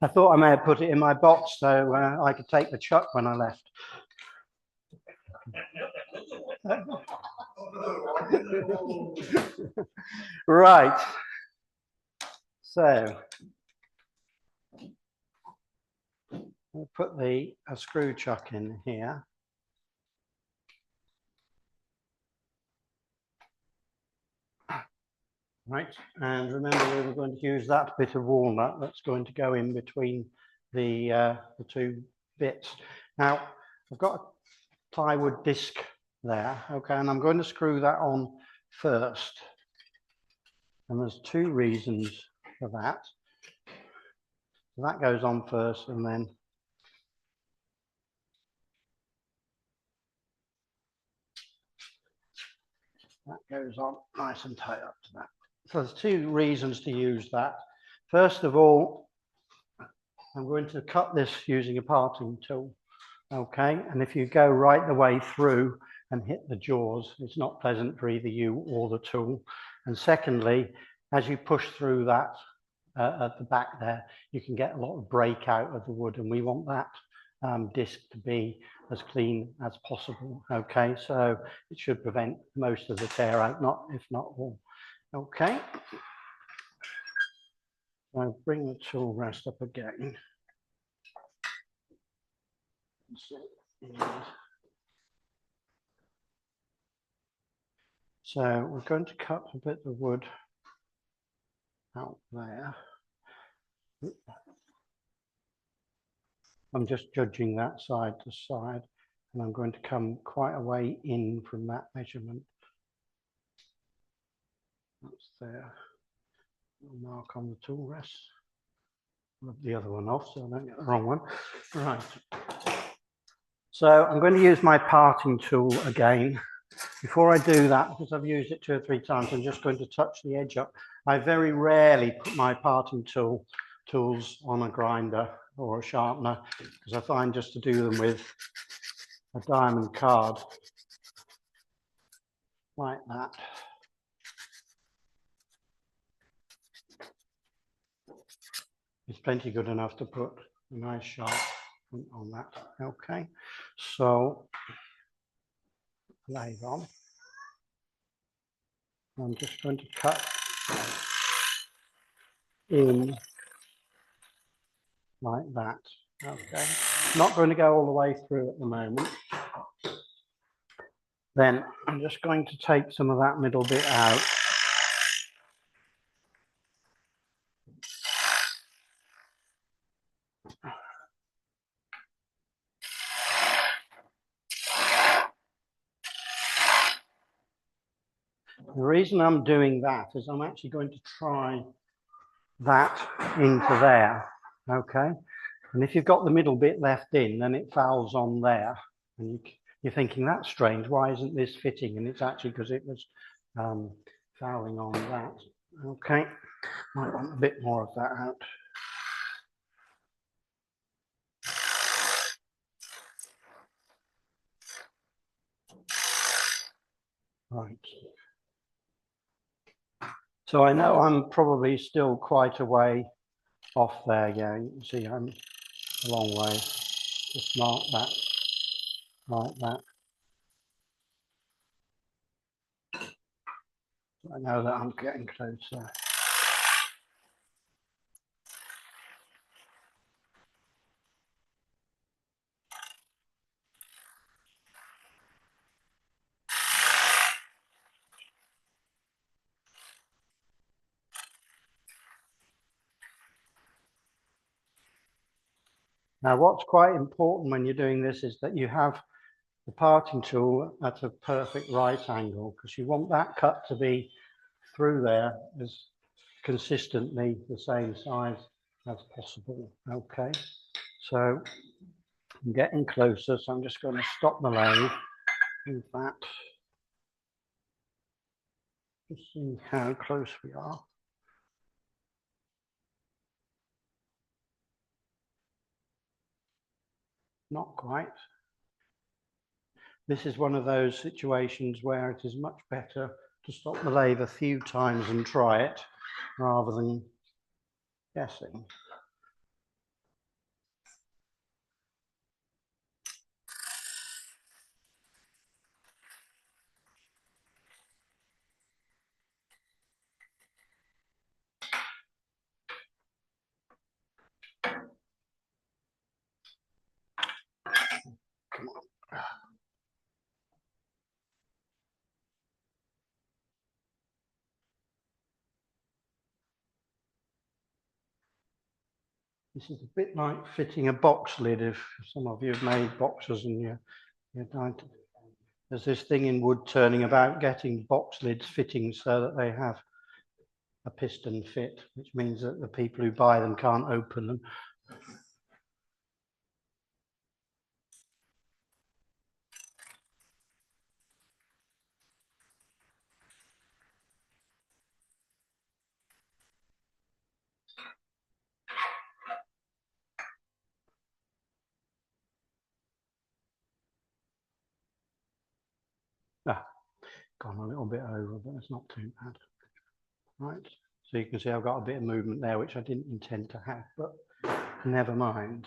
I thought I may have put it in my box so I could take the chuck when I left. Right. So we'll put a screw chuck in here. Right, and remember we were going to use that bit of walnut that's going to go in between the two bits. Now, I've got a plywood disc there, okay, and I'm going to screw that on first. And there's two reasons for that. So that goes on first, and then that goes on nice and tight up to that. So there's two reasons to use that. First of all, I'm going to cut this using a parting tool, okay? And if you go right the way through and hit the jaws, it's not pleasant for either you or the tool. And secondly, as you push through that at the back there, you can get a lot of break out of the wood, and we want that disc to be as clean as possible, okay? So it should prevent most of the tear out, if not all. Okay, I'll bring the tool rest up again. So we're going to cut a bit of wood out there. I'm just judging that side to side, and I'm going to come quite a way in from that measurement. That's there. I'll mark on the tool rest. Rub the other one off so I don't get the wrong one. Right. So I'm going to use my parting tool again. Before I do that, because I've used it 2 or 3 times, I'm just going to touch the edge up. I very rarely put my parting tools on a grinder or a sharpener, because I find just to do them with a diamond card like that. It's plenty good enough to put a nice sharp on that. Okay, so lathe on. I'm just going to cut in like that. Okay, not going to go all the way through at the moment. Then I'm just going to take some of that middle bit out. The reason I'm doing that is I'm actually going to try that into there, okay? And if you've got the middle bit left in, then it fouls on there. And you're thinking, that's strange, why isn't this fitting? And it's actually because it was fouling on that. Okay, might want a bit more of that out. Right. So I know I'm probably still quite a way off there. Yeah, you can see I'm a long way. Just mark that like that. I know that I'm getting closer. Now, what's quite important when you're doing this is that you have the parting tool at a perfect right angle, because you want that cut to be through there as consistently the same size as possible. Okay, so I'm getting closer, so I'm just going to stop the lathe with that. Just see how close we are. Not quite. This is one of those situations where it is much better to stop the lathe a few times and try it rather than guessing. Come on. This is a bit like fitting a box lid. If some of you have made boxes and you're there's this thing in wood turning about getting box lids fitting so that they have a piston fit, which means that the people who buy them can't open them. Ah, gone a little bit over, but it's not too bad. Right, so you can see I've got a bit of movement there, which I didn't intend to have, but never mind.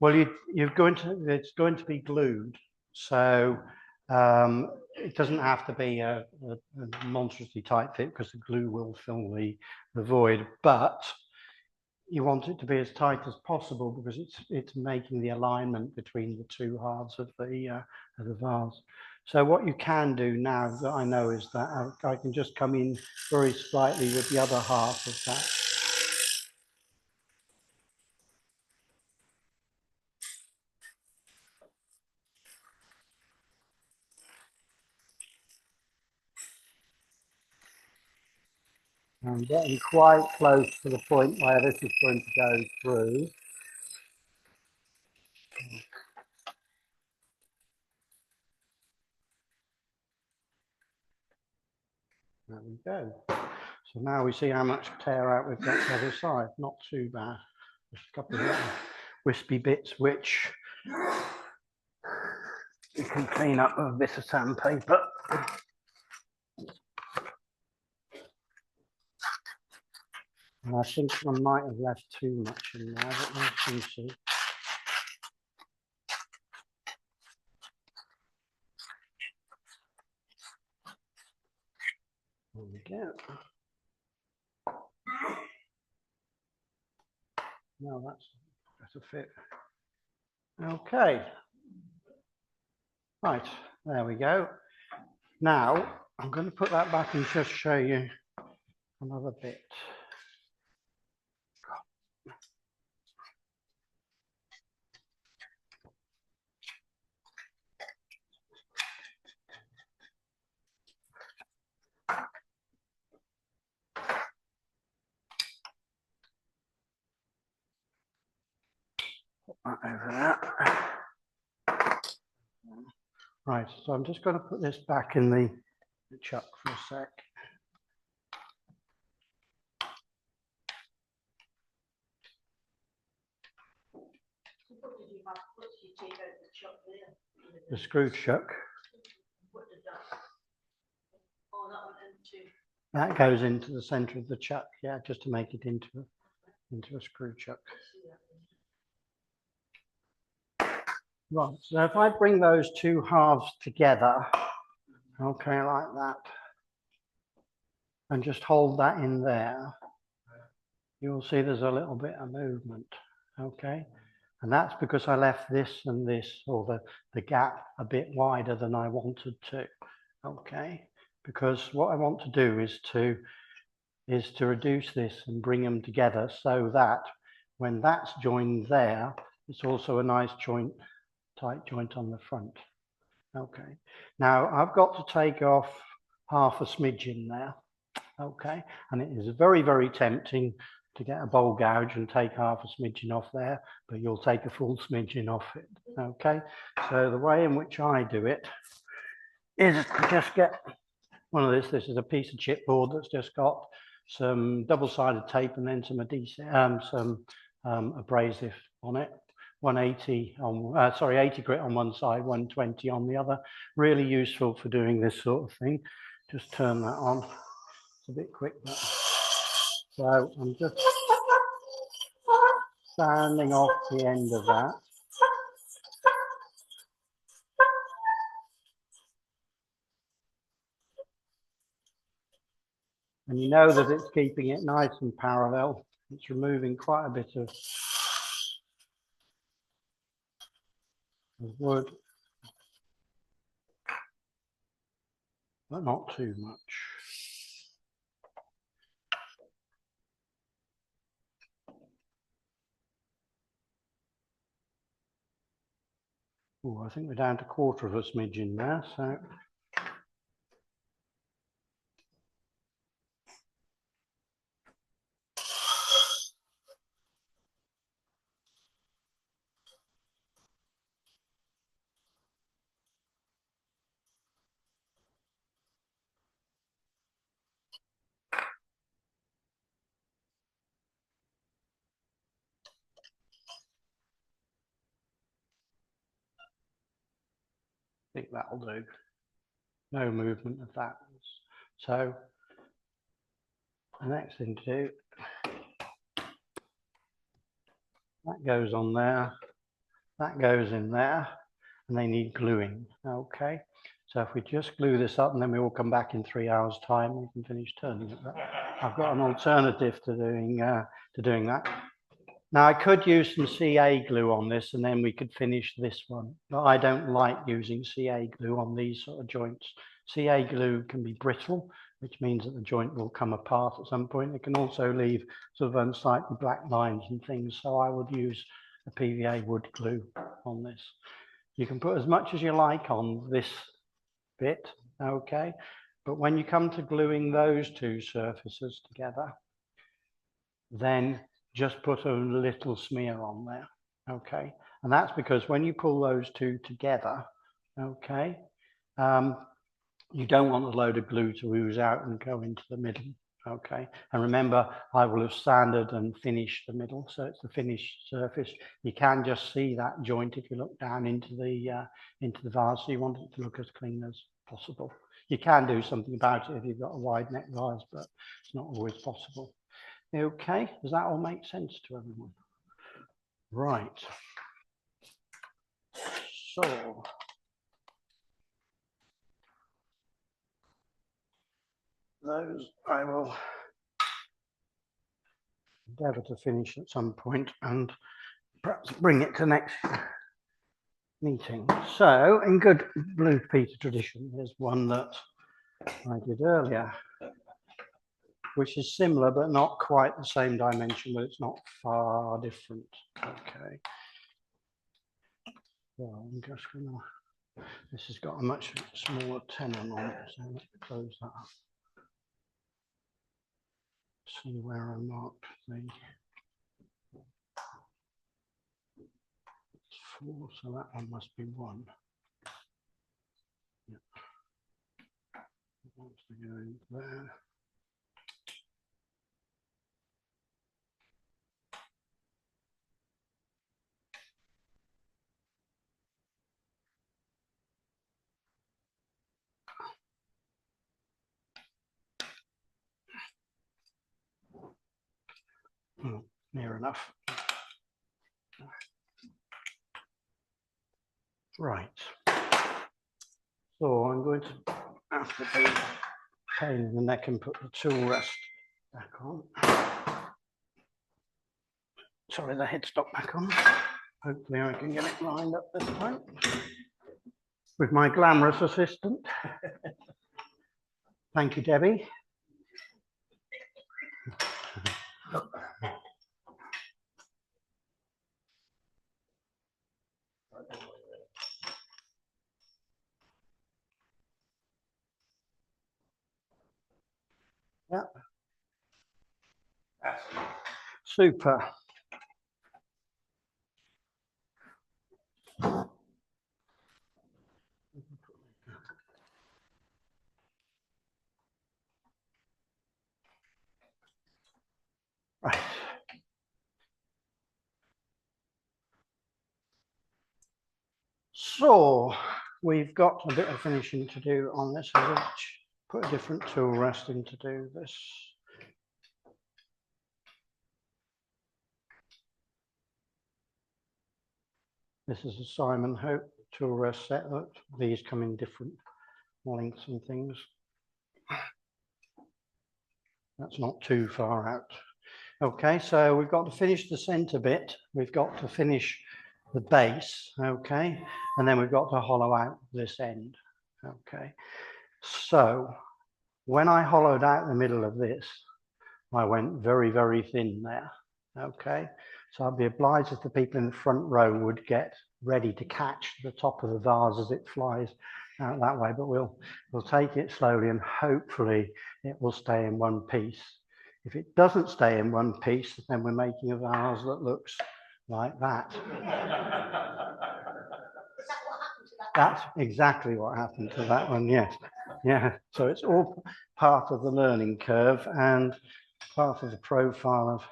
Well, it's going to be glued, so it doesn't have to be a monstrously tight fit because the glue will fill the void, but you want it to be as tight as possible because it's making the alignment between the two halves of the vase. So what you can do now that I know is that I can just come in very slightly with the other half of that. I'm getting quite close to the point where this is going to go through. There we go. So now we see how much tear out we've got the other side. Not too bad. Just a couple of little wispy bits which you can clean up with a bit of sandpaper. And I think I might have left too much in there, but we'll see. There we go. No, that's a fit. Okay. Right, there we go. Now, I'm going to put that back and just show you another bit. Put that over there. Right, so I'm just going to put this back in the chuck for a sec. The screw chuck. That goes into the centre of the chuck, yeah, just to make it into a screw chuck. Right, so if I bring those two halves together, okay, like that, and just hold that in there, you'll see there's a little bit of movement, okay? And that's because I left this and this, or the gap, a bit wider than I wanted to, okay? because what I want to do is to reduce this and bring them together so that when that's joined there, it's also a nice joint, tight joint on the front. Okay, now I've got to take off half a smidgen there. Okay, and it is very, very tempting to get a bowl gouge and take half a smidgen off there, but you'll take a full smidgen off it. Okay, so the way in which I do it is to just get one of this. This is a piece of chipboard that's just got some double-sided tape and then some adhesive, abrasive on it. 180 on, 80 grit on one side, 120 on the other. Really useful for doing this sort of thing. Just turn that on. It's a bit quick, but so I'm just sanding off the end of that. And you know that it's keeping it nice and parallel. It's removing quite a bit of wood, but not too much. Oh, I think we're down to 1/4 of a smidgen now, so. I think that'll do. No movement of that. So the next thing to do, that goes on there, that goes in there, and they need gluing. Okay, so if we just glue this up and then we will come back in 3 hours time, we can finish turning it. I've got an alternative to doing that. Now I could use some CA glue on this and then we could finish this one, but I don't like using CA glue on these sort of joints. CA glue can be brittle, which means that the joint will come apart at some point. It can also leave sort of unsightly black lines and things, so I would use a PVA wood glue on this. You can put as much as you like on this bit, okay, but when you come to gluing those two surfaces together, then just put a little smear on there, okay? And that's because when you pull those two together, okay, you don't want a load of glue to ooze out and go into the middle, okay? And remember, I will have sanded and finished the middle, so it's the finished surface. You can just see that joint if you look down into the vase. So you want it to look as clean as possible. You can do something about it if you've got a wide neck vase, but it's not always possible. Okay, does that all make sense to everyone? Right. So those I will endeavour to finish at some point and perhaps bring it to next meeting. So in good Blue Peter tradition, there's one that I did earlier, which is similar but not quite the same dimension, but it's not far different. Okay. Well, I'm just gonna, this has got a much smaller tenon on it, so let's close that up. See where I marked the 4, so that one must be 1. Yep. It wants to go in there. Oh, near enough. Right. So I'm going to have to be a pain in the neck and put the tool rest back on. Sorry, the headstock back on. Hopefully I can get it lined up this time with my glamorous assistant. Thank you, Debbie. Yeah. Super. Right. So we've got a bit of finishing to do on this. I'll put a different tool rest in to do this. This is a Simon Hope tool rest set. These come in different lengths and things. That's not too far out. Okay, so we've got to finish the center bit. We've got to finish the base, okay? And then we've got to hollow out this end, okay? So when I hollowed out the middle of this, I went very, very thin there, okay? So I'd be obliged if the people in the front row would get ready to catch the top of the vase as it flies out that way, but we'll take it slowly and hopefully it will stay in one piece. If it doesn't stay in one piece, then we're making a vase that looks like that. Is that what happened to that? That's exactly what happened to that one, yes. Yeah, so it's all part of the learning curve and part of the profile of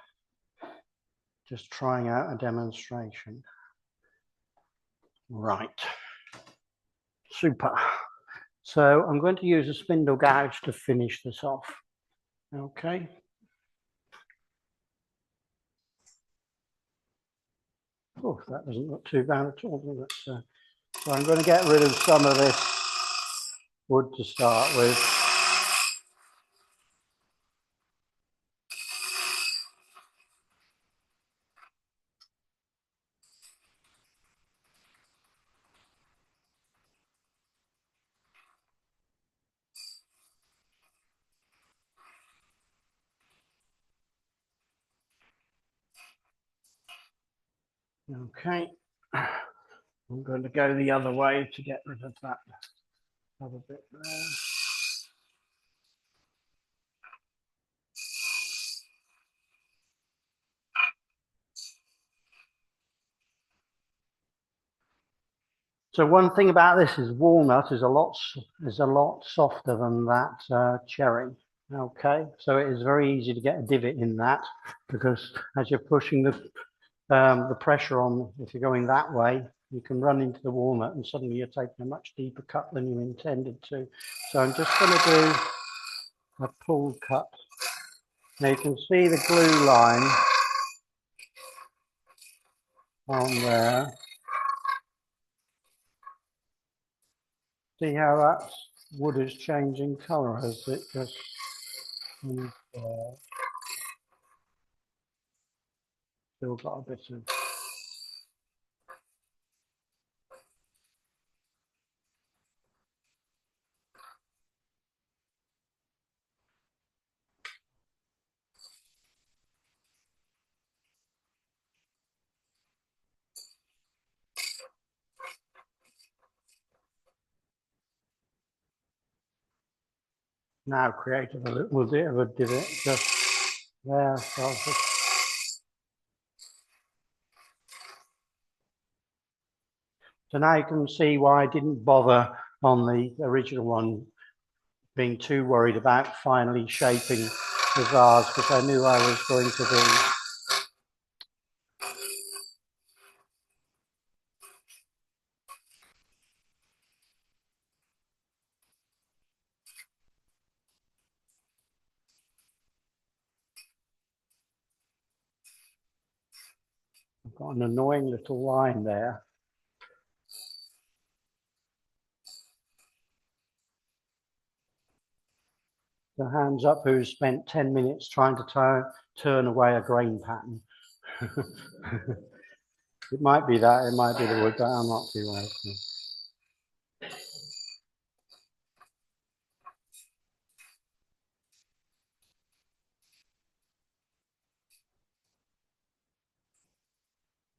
just trying out a demonstration. Right, super. So I'm going to use a spindle gouge to finish this off, okay? Oh, that doesn't look too bad at all, does it? So I'm going to get rid of some of this wood to start with. Okay, I'm going to go the other way to get rid of that other bit there. So one thing about this is walnut is a lot softer than that cherry. Okay, so it is very easy to get a divot in that because as you're pushing the pressure on, if you're going that way, you can run into the walnut and suddenly you're taking a much deeper cut than you intended to. So I'm just going to do a pull cut. Now you can see the glue line on there. See how that wood is changing colour as it just still got a bit of now created a little bit of a divot just there. So now you can see why I didn't bother on the original one being too worried about finally shaping the vase because I knew I was going to do. I've got an annoying little line there. The hands up who spent 10 minutes trying to turn away a grain pattern. It might be that, it might be the wood, but I'm not too worried.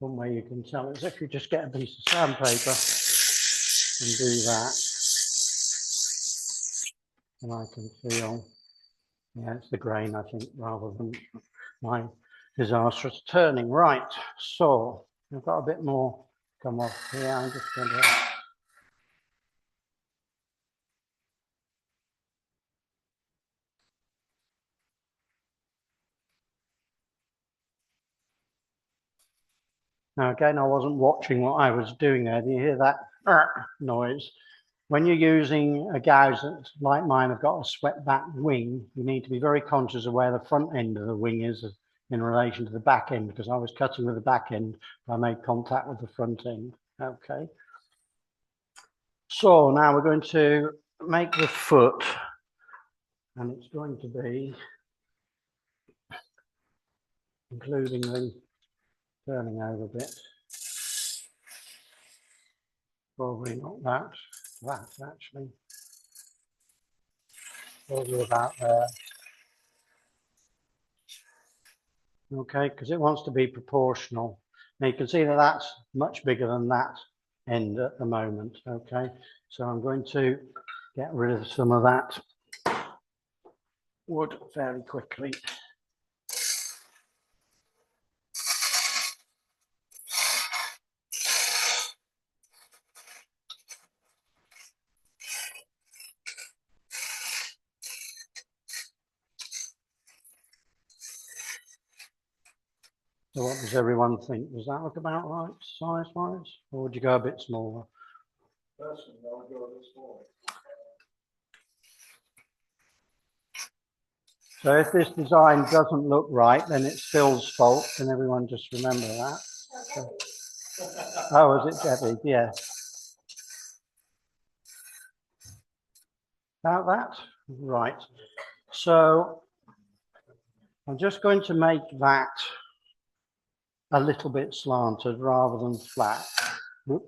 one way you can tell is if you just get a piece of sandpaper and do that, and I can feel, yeah, it's the grain, I think, rather than my disastrous turning. Right, so I've got a bit more come off here. I'm just going to. Now, again, I wasn't watching what I was doing there. Do you hear that noise? When you're using a gouge that's like mine, I've got a swept back wing, you need to be very conscious of where the front end of the wing is in relation to the back end, because I was cutting with the back end, I made contact with the front end. Okay. So now we're going to make the foot, and it's going to be including the turning over bit. Probably not that, actually. Probably about there. Okay, because it wants to be proportional. Now you can see that that's much bigger than that end at the moment. Okay, so I'm going to get rid of some of that wood fairly quickly. So what does everyone think? Does that look about right size-wise? Or would you go a bit smaller? Personally, I would go a bit smaller. So if this design doesn't look right, then it's Phil's fault. Can everyone just remember that? Oh, was it Debbie? Yeah. About that? Right. So I'm just going to make that a little bit slanted rather than flat. Whoop.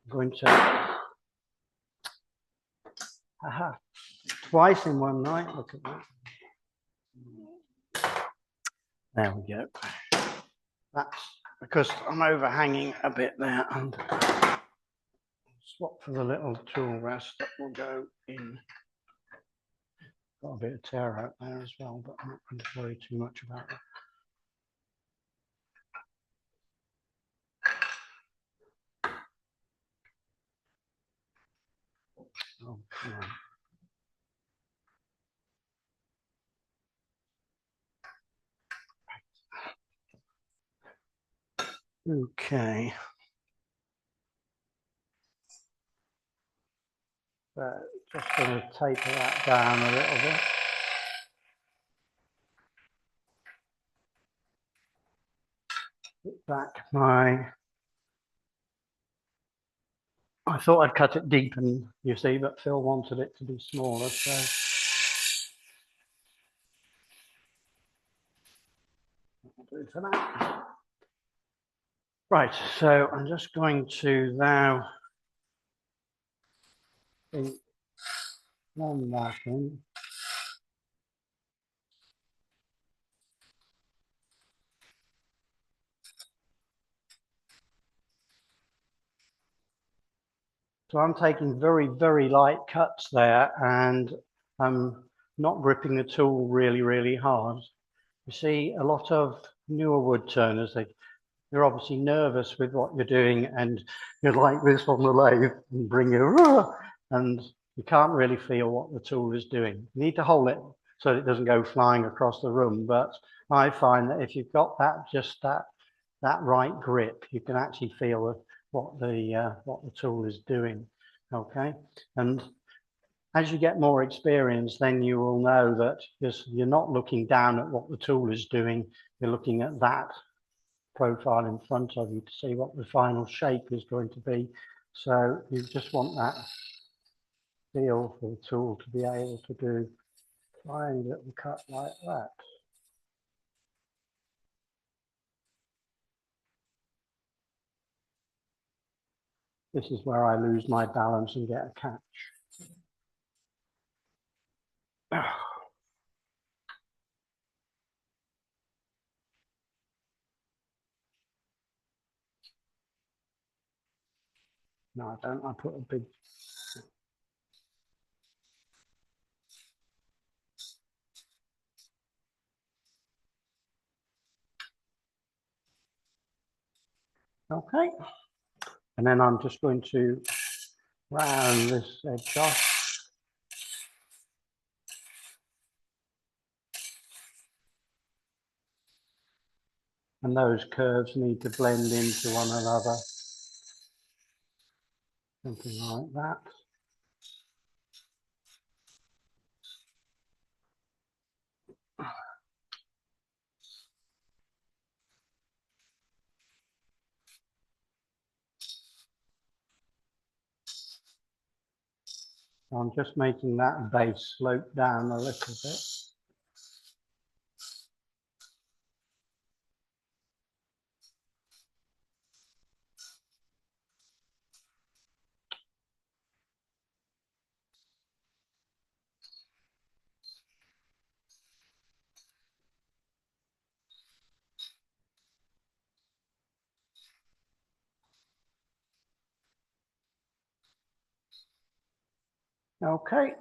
I'm going to, aha, twice in one night. Look at that. There we go. That's because I'm overhanging a bit there, and swap for the little tool rest that will go in. Got a bit of tear out there as well, but I'm not going to worry too much about it. Oh, come on. Okay. So just going to taper that down a little bit. Put back my. I thought I'd cut it deep, and you see, but Phil wanted it to be smaller, so. I'll do for that. Right, so I'm just going to now run that in. So I'm taking very, very light cuts there, and I'm not gripping the tool really, really hard. You see, a lot of newer wood turners, they're obviously nervous with what you're doing, and you're like this on the lathe and bring it, and you can't really feel what the tool is doing. You need to hold it so it doesn't go flying across the room, but I find that if you've got that, just that right grip, you can actually feel what the tool is doing. Okay, and as you get more experience, then you will know that you're not looking down at what the tool is doing, you're looking at that profile in front of you to see what the final shape is going to be. So you just want that feel for the tool to be able to do a tiny little cut like that. This is where I lose my balance and get a catch. No, I don't. I put a big. Okay. And then I'm just going to round this edge off. And those curves need to blend into one another. Something like that. So I'm just making that base slope down a little bit. Okay.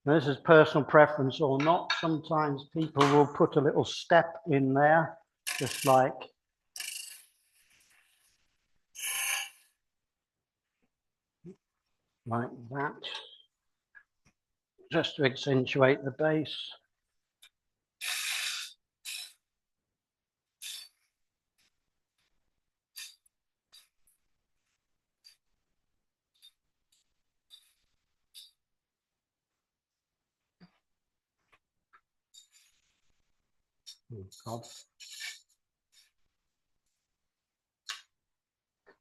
This is personal preference or not. Sometimes people will put a little step in there, just like that, just to accentuate the base. Oh, God.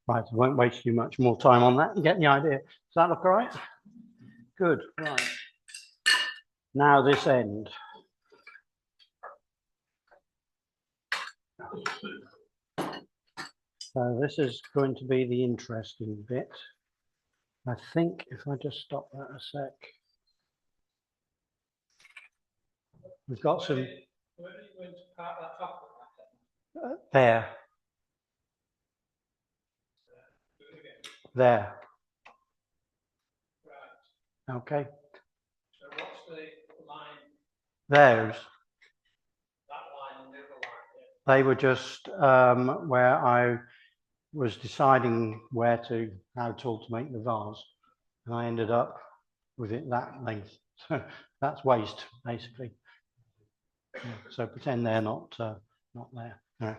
Right, I won't waste too much more time on that. You get the idea. Does that look all right? Good, right. Now this end. So this is going to be the interesting bit. I think if I just stop that a sec. We've got some. Where are you going to part that top of that? There. There. Right. Okay. So what's the line? Those. That line and the other line. Yeah. They were just where I was deciding how tall to make the vase, and I ended up with it that length. So that's waste, basically. Yeah, so pretend they're not there. No.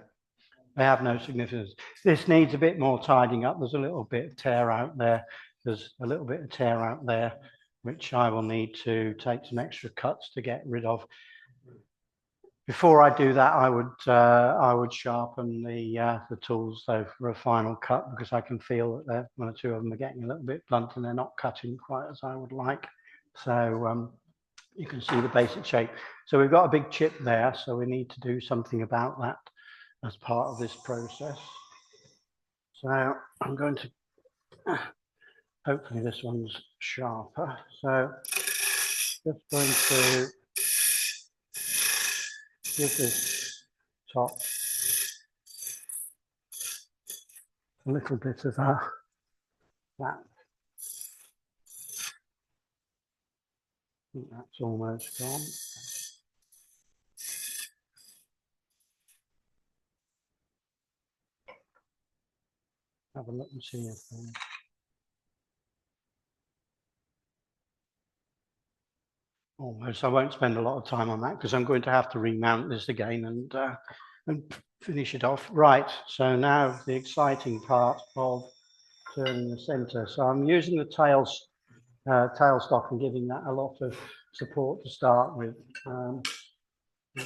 They have no significance. This needs a bit more tidying up. There's a little bit of tear out there. There's a little bit of tear out there, which I will need to take some extra cuts to get rid of. Before I do that, I would sharpen the tools though for a final cut, because I can feel that one or two of them are getting a little bit blunt and they're not cutting quite as I would like. So you can see the basic shape. So we've got a big chip there, so we need to do something about that as part of this process. So I'm going to, hopefully this one's sharper. So just going to give this top a little bit of that. I think that's almost gone. Have a look and see if almost. I won't spend a lot of time on that because I'm going to have to remount this again and finish it off. Right, so now the exciting part of turning the center. So I'm using the tailstock and giving that a lot of support to start with. I'm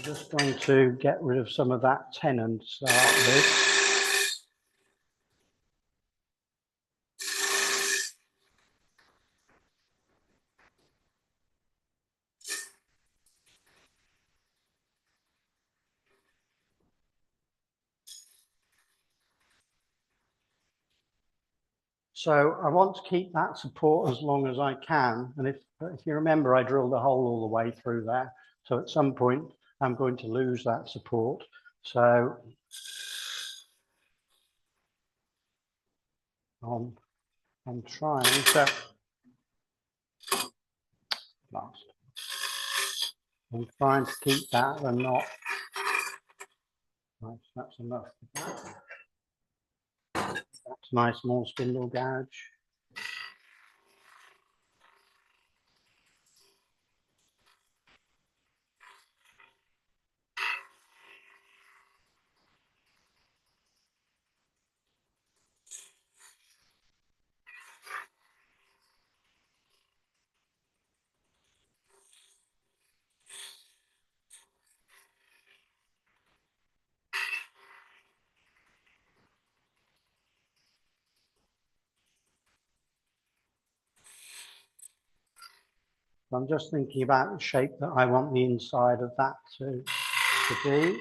just going to get rid of some of that tenon to start with. So I want to keep that support as long as I can. And if you remember, I drilled a hole all the way through there. So at some point, I'm going to lose that support. So I'm trying to last. I'm trying to keep that and not. Right, that's enough. That's a nice small spindle gouge. I'm just thinking about the shape that I want the inside of that to be.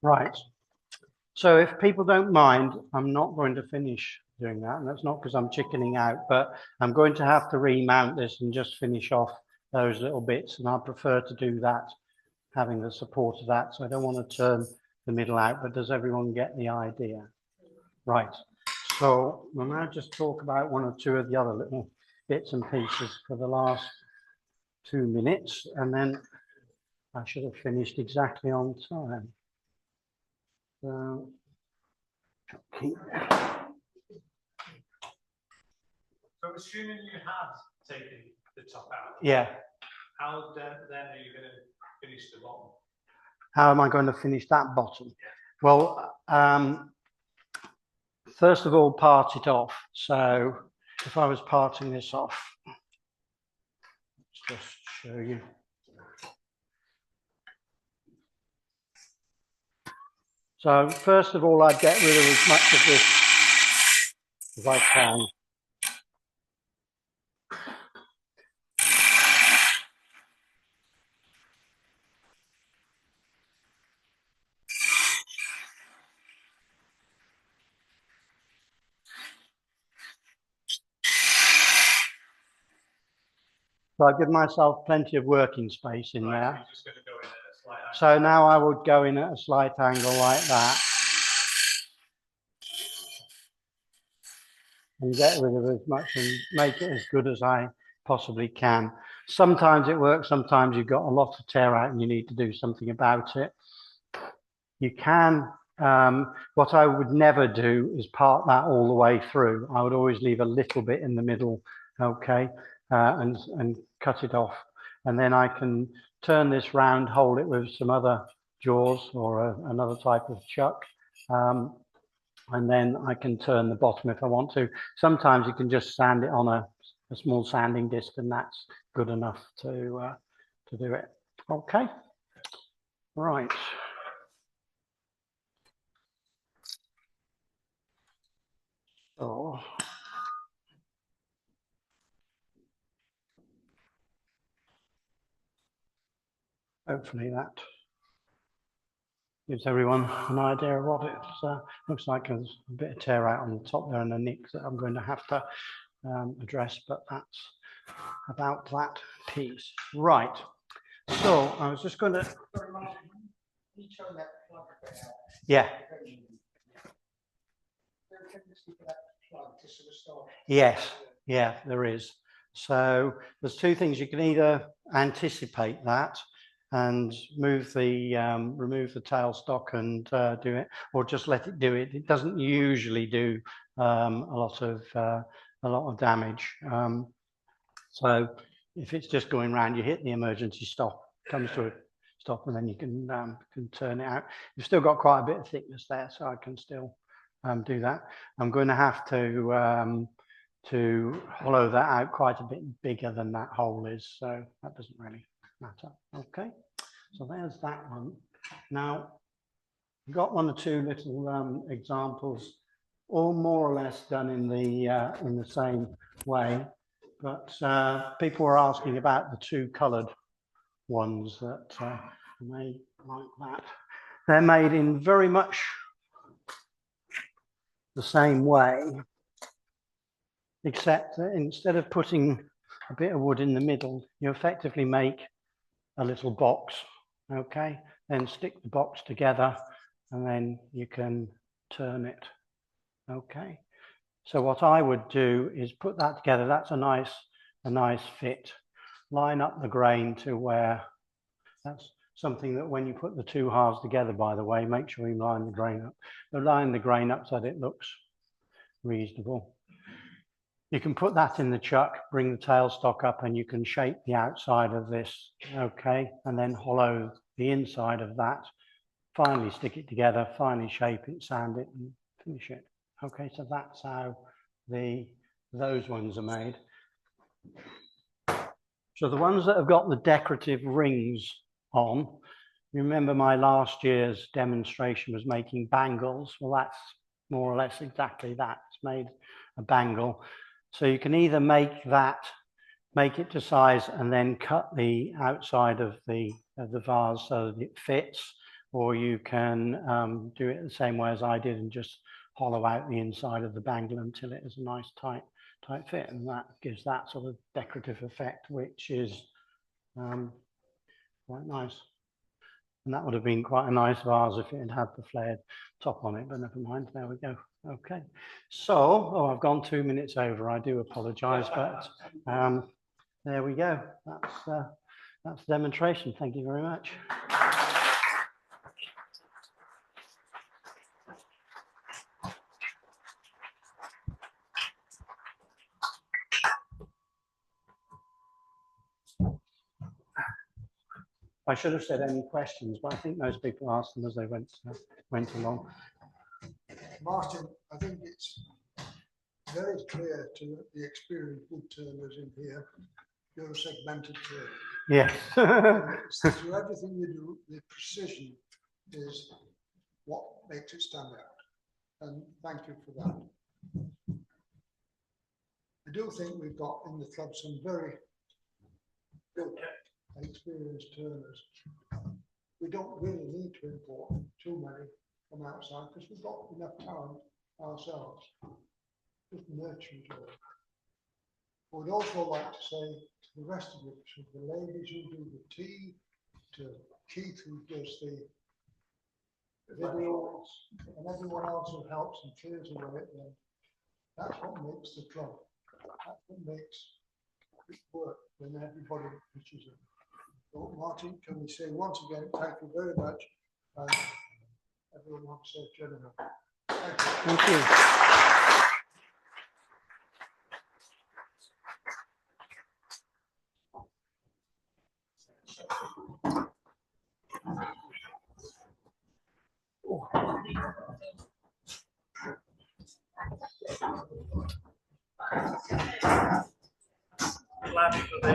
Right. So if people don't mind, I'm not going to finish doing that. And that's not because I'm chickening out, but I'm going to have to remount this and just finish off those little bits. And I prefer to do that, having the support of that. So I don't want to turn the middle out, but does everyone get the idea? Right. So we'll now just talk about one or two of the other little bits and pieces for the last 2 minutes. And then I should have finished exactly on time. So, okay. So assuming you have taken the top out, Yeah. how then are you going to finish the bottom? How am I going to finish that bottom? Well, first of all, part it off. So if I was parting this off, let's just show you. So first of all, I'd get rid of as much of this as I can. So I give myself plenty of working space in there. You're just going to go in at a slight angle. So now I would go in at a slight angle like that. And get rid of as much and make it as good as I possibly can. Sometimes it works, sometimes you've got a lot to tear out and you need to do something about it. You can, what I would never do is part that all the way through. I would always leave a little bit in the middle, okay, and cut it off. And then I can turn this round, hold it with some other jaws or another type of chuck. And then I can turn the bottom if I want to. Sometimes you can just sand it on a small sanding disc, and that's good enough to do it. Okay, right. So hopefully that gives everyone an idea of what it looks like. There's a bit of tear out on the top there and a nick that I'm going to have to address, but that's about that piece. Right. So I was just going to. Yeah. Yes. Yeah, there is. So there's two things. You can either anticipate that, and remove the tailstock and do it, or just let it do it. It doesn't usually do a lot of damage. So if it's just going round, you hit the emergency stop, comes to a stop, and then you can turn it out. You've still got quite a bit of thickness there, so I can still do that. I'm going to have to hollow that out quite a bit bigger than that hole is, so that doesn't really matter. Okay, so there's that one. Now, I've got one or two little examples, all more or less done in the same way, but people were asking about the two coloured ones that are made like that. They're made in very much the same way, except that instead of putting a bit of wood in the middle, you effectively make a little box, okay? Then stick the box together and then you can turn it, okay? So what I would do is put that together. That's a nice fit. Line up the grain to where, that's something that when you put the two halves together, by the way, make sure you line the grain up. But line the grain up so that it looks reasonable. You can put that in the chuck, bring the tailstock up, and you can shape the outside of this, okay? And then hollow the inside of that. Finally stick it together, finally shape it, sand it, and finish it. Okay, so that's how those ones are made. So the ones that have got the decorative rings on, remember my last year's demonstration was making bangles. Well, that's more or less exactly that. It's made a bangle. So you can either make it to size and then cut the outside of the vase so that it fits, or you can do it the same way as I did and just hollow out the inside of the bangle until it is a nice tight fit, and that gives that sort of decorative effect, which is quite nice. And that would have been quite a nice vase if it had had the flared top on it, but never mind, there we go. Okay, so, I've gone 2 minutes over, I do apologise, but there we go. That's the demonstration. Thank you very much. I should have said any questions, but I think most people asked them as they went along. Martyn, I think it's very clear to the experienced wood turners in here, you're a segmented turner. Yes. Through everything you do, the precision is what makes it stand out. And thank you for that. I do think we've got in the club some very good experienced turners. We don't really need to import too many from outside because we've got enough talent ourselves. Just nurture it all. I would also like to say to the rest of you, to the ladies who do the tea, to Keith who does the videos, and everyone else who helps and clears away at them. That's what makes the club. That's what makes it work when everybody pitches in. So Martyn, can we say once again, thank you very much, and everyone have a safe journey. Thank you. Glad for the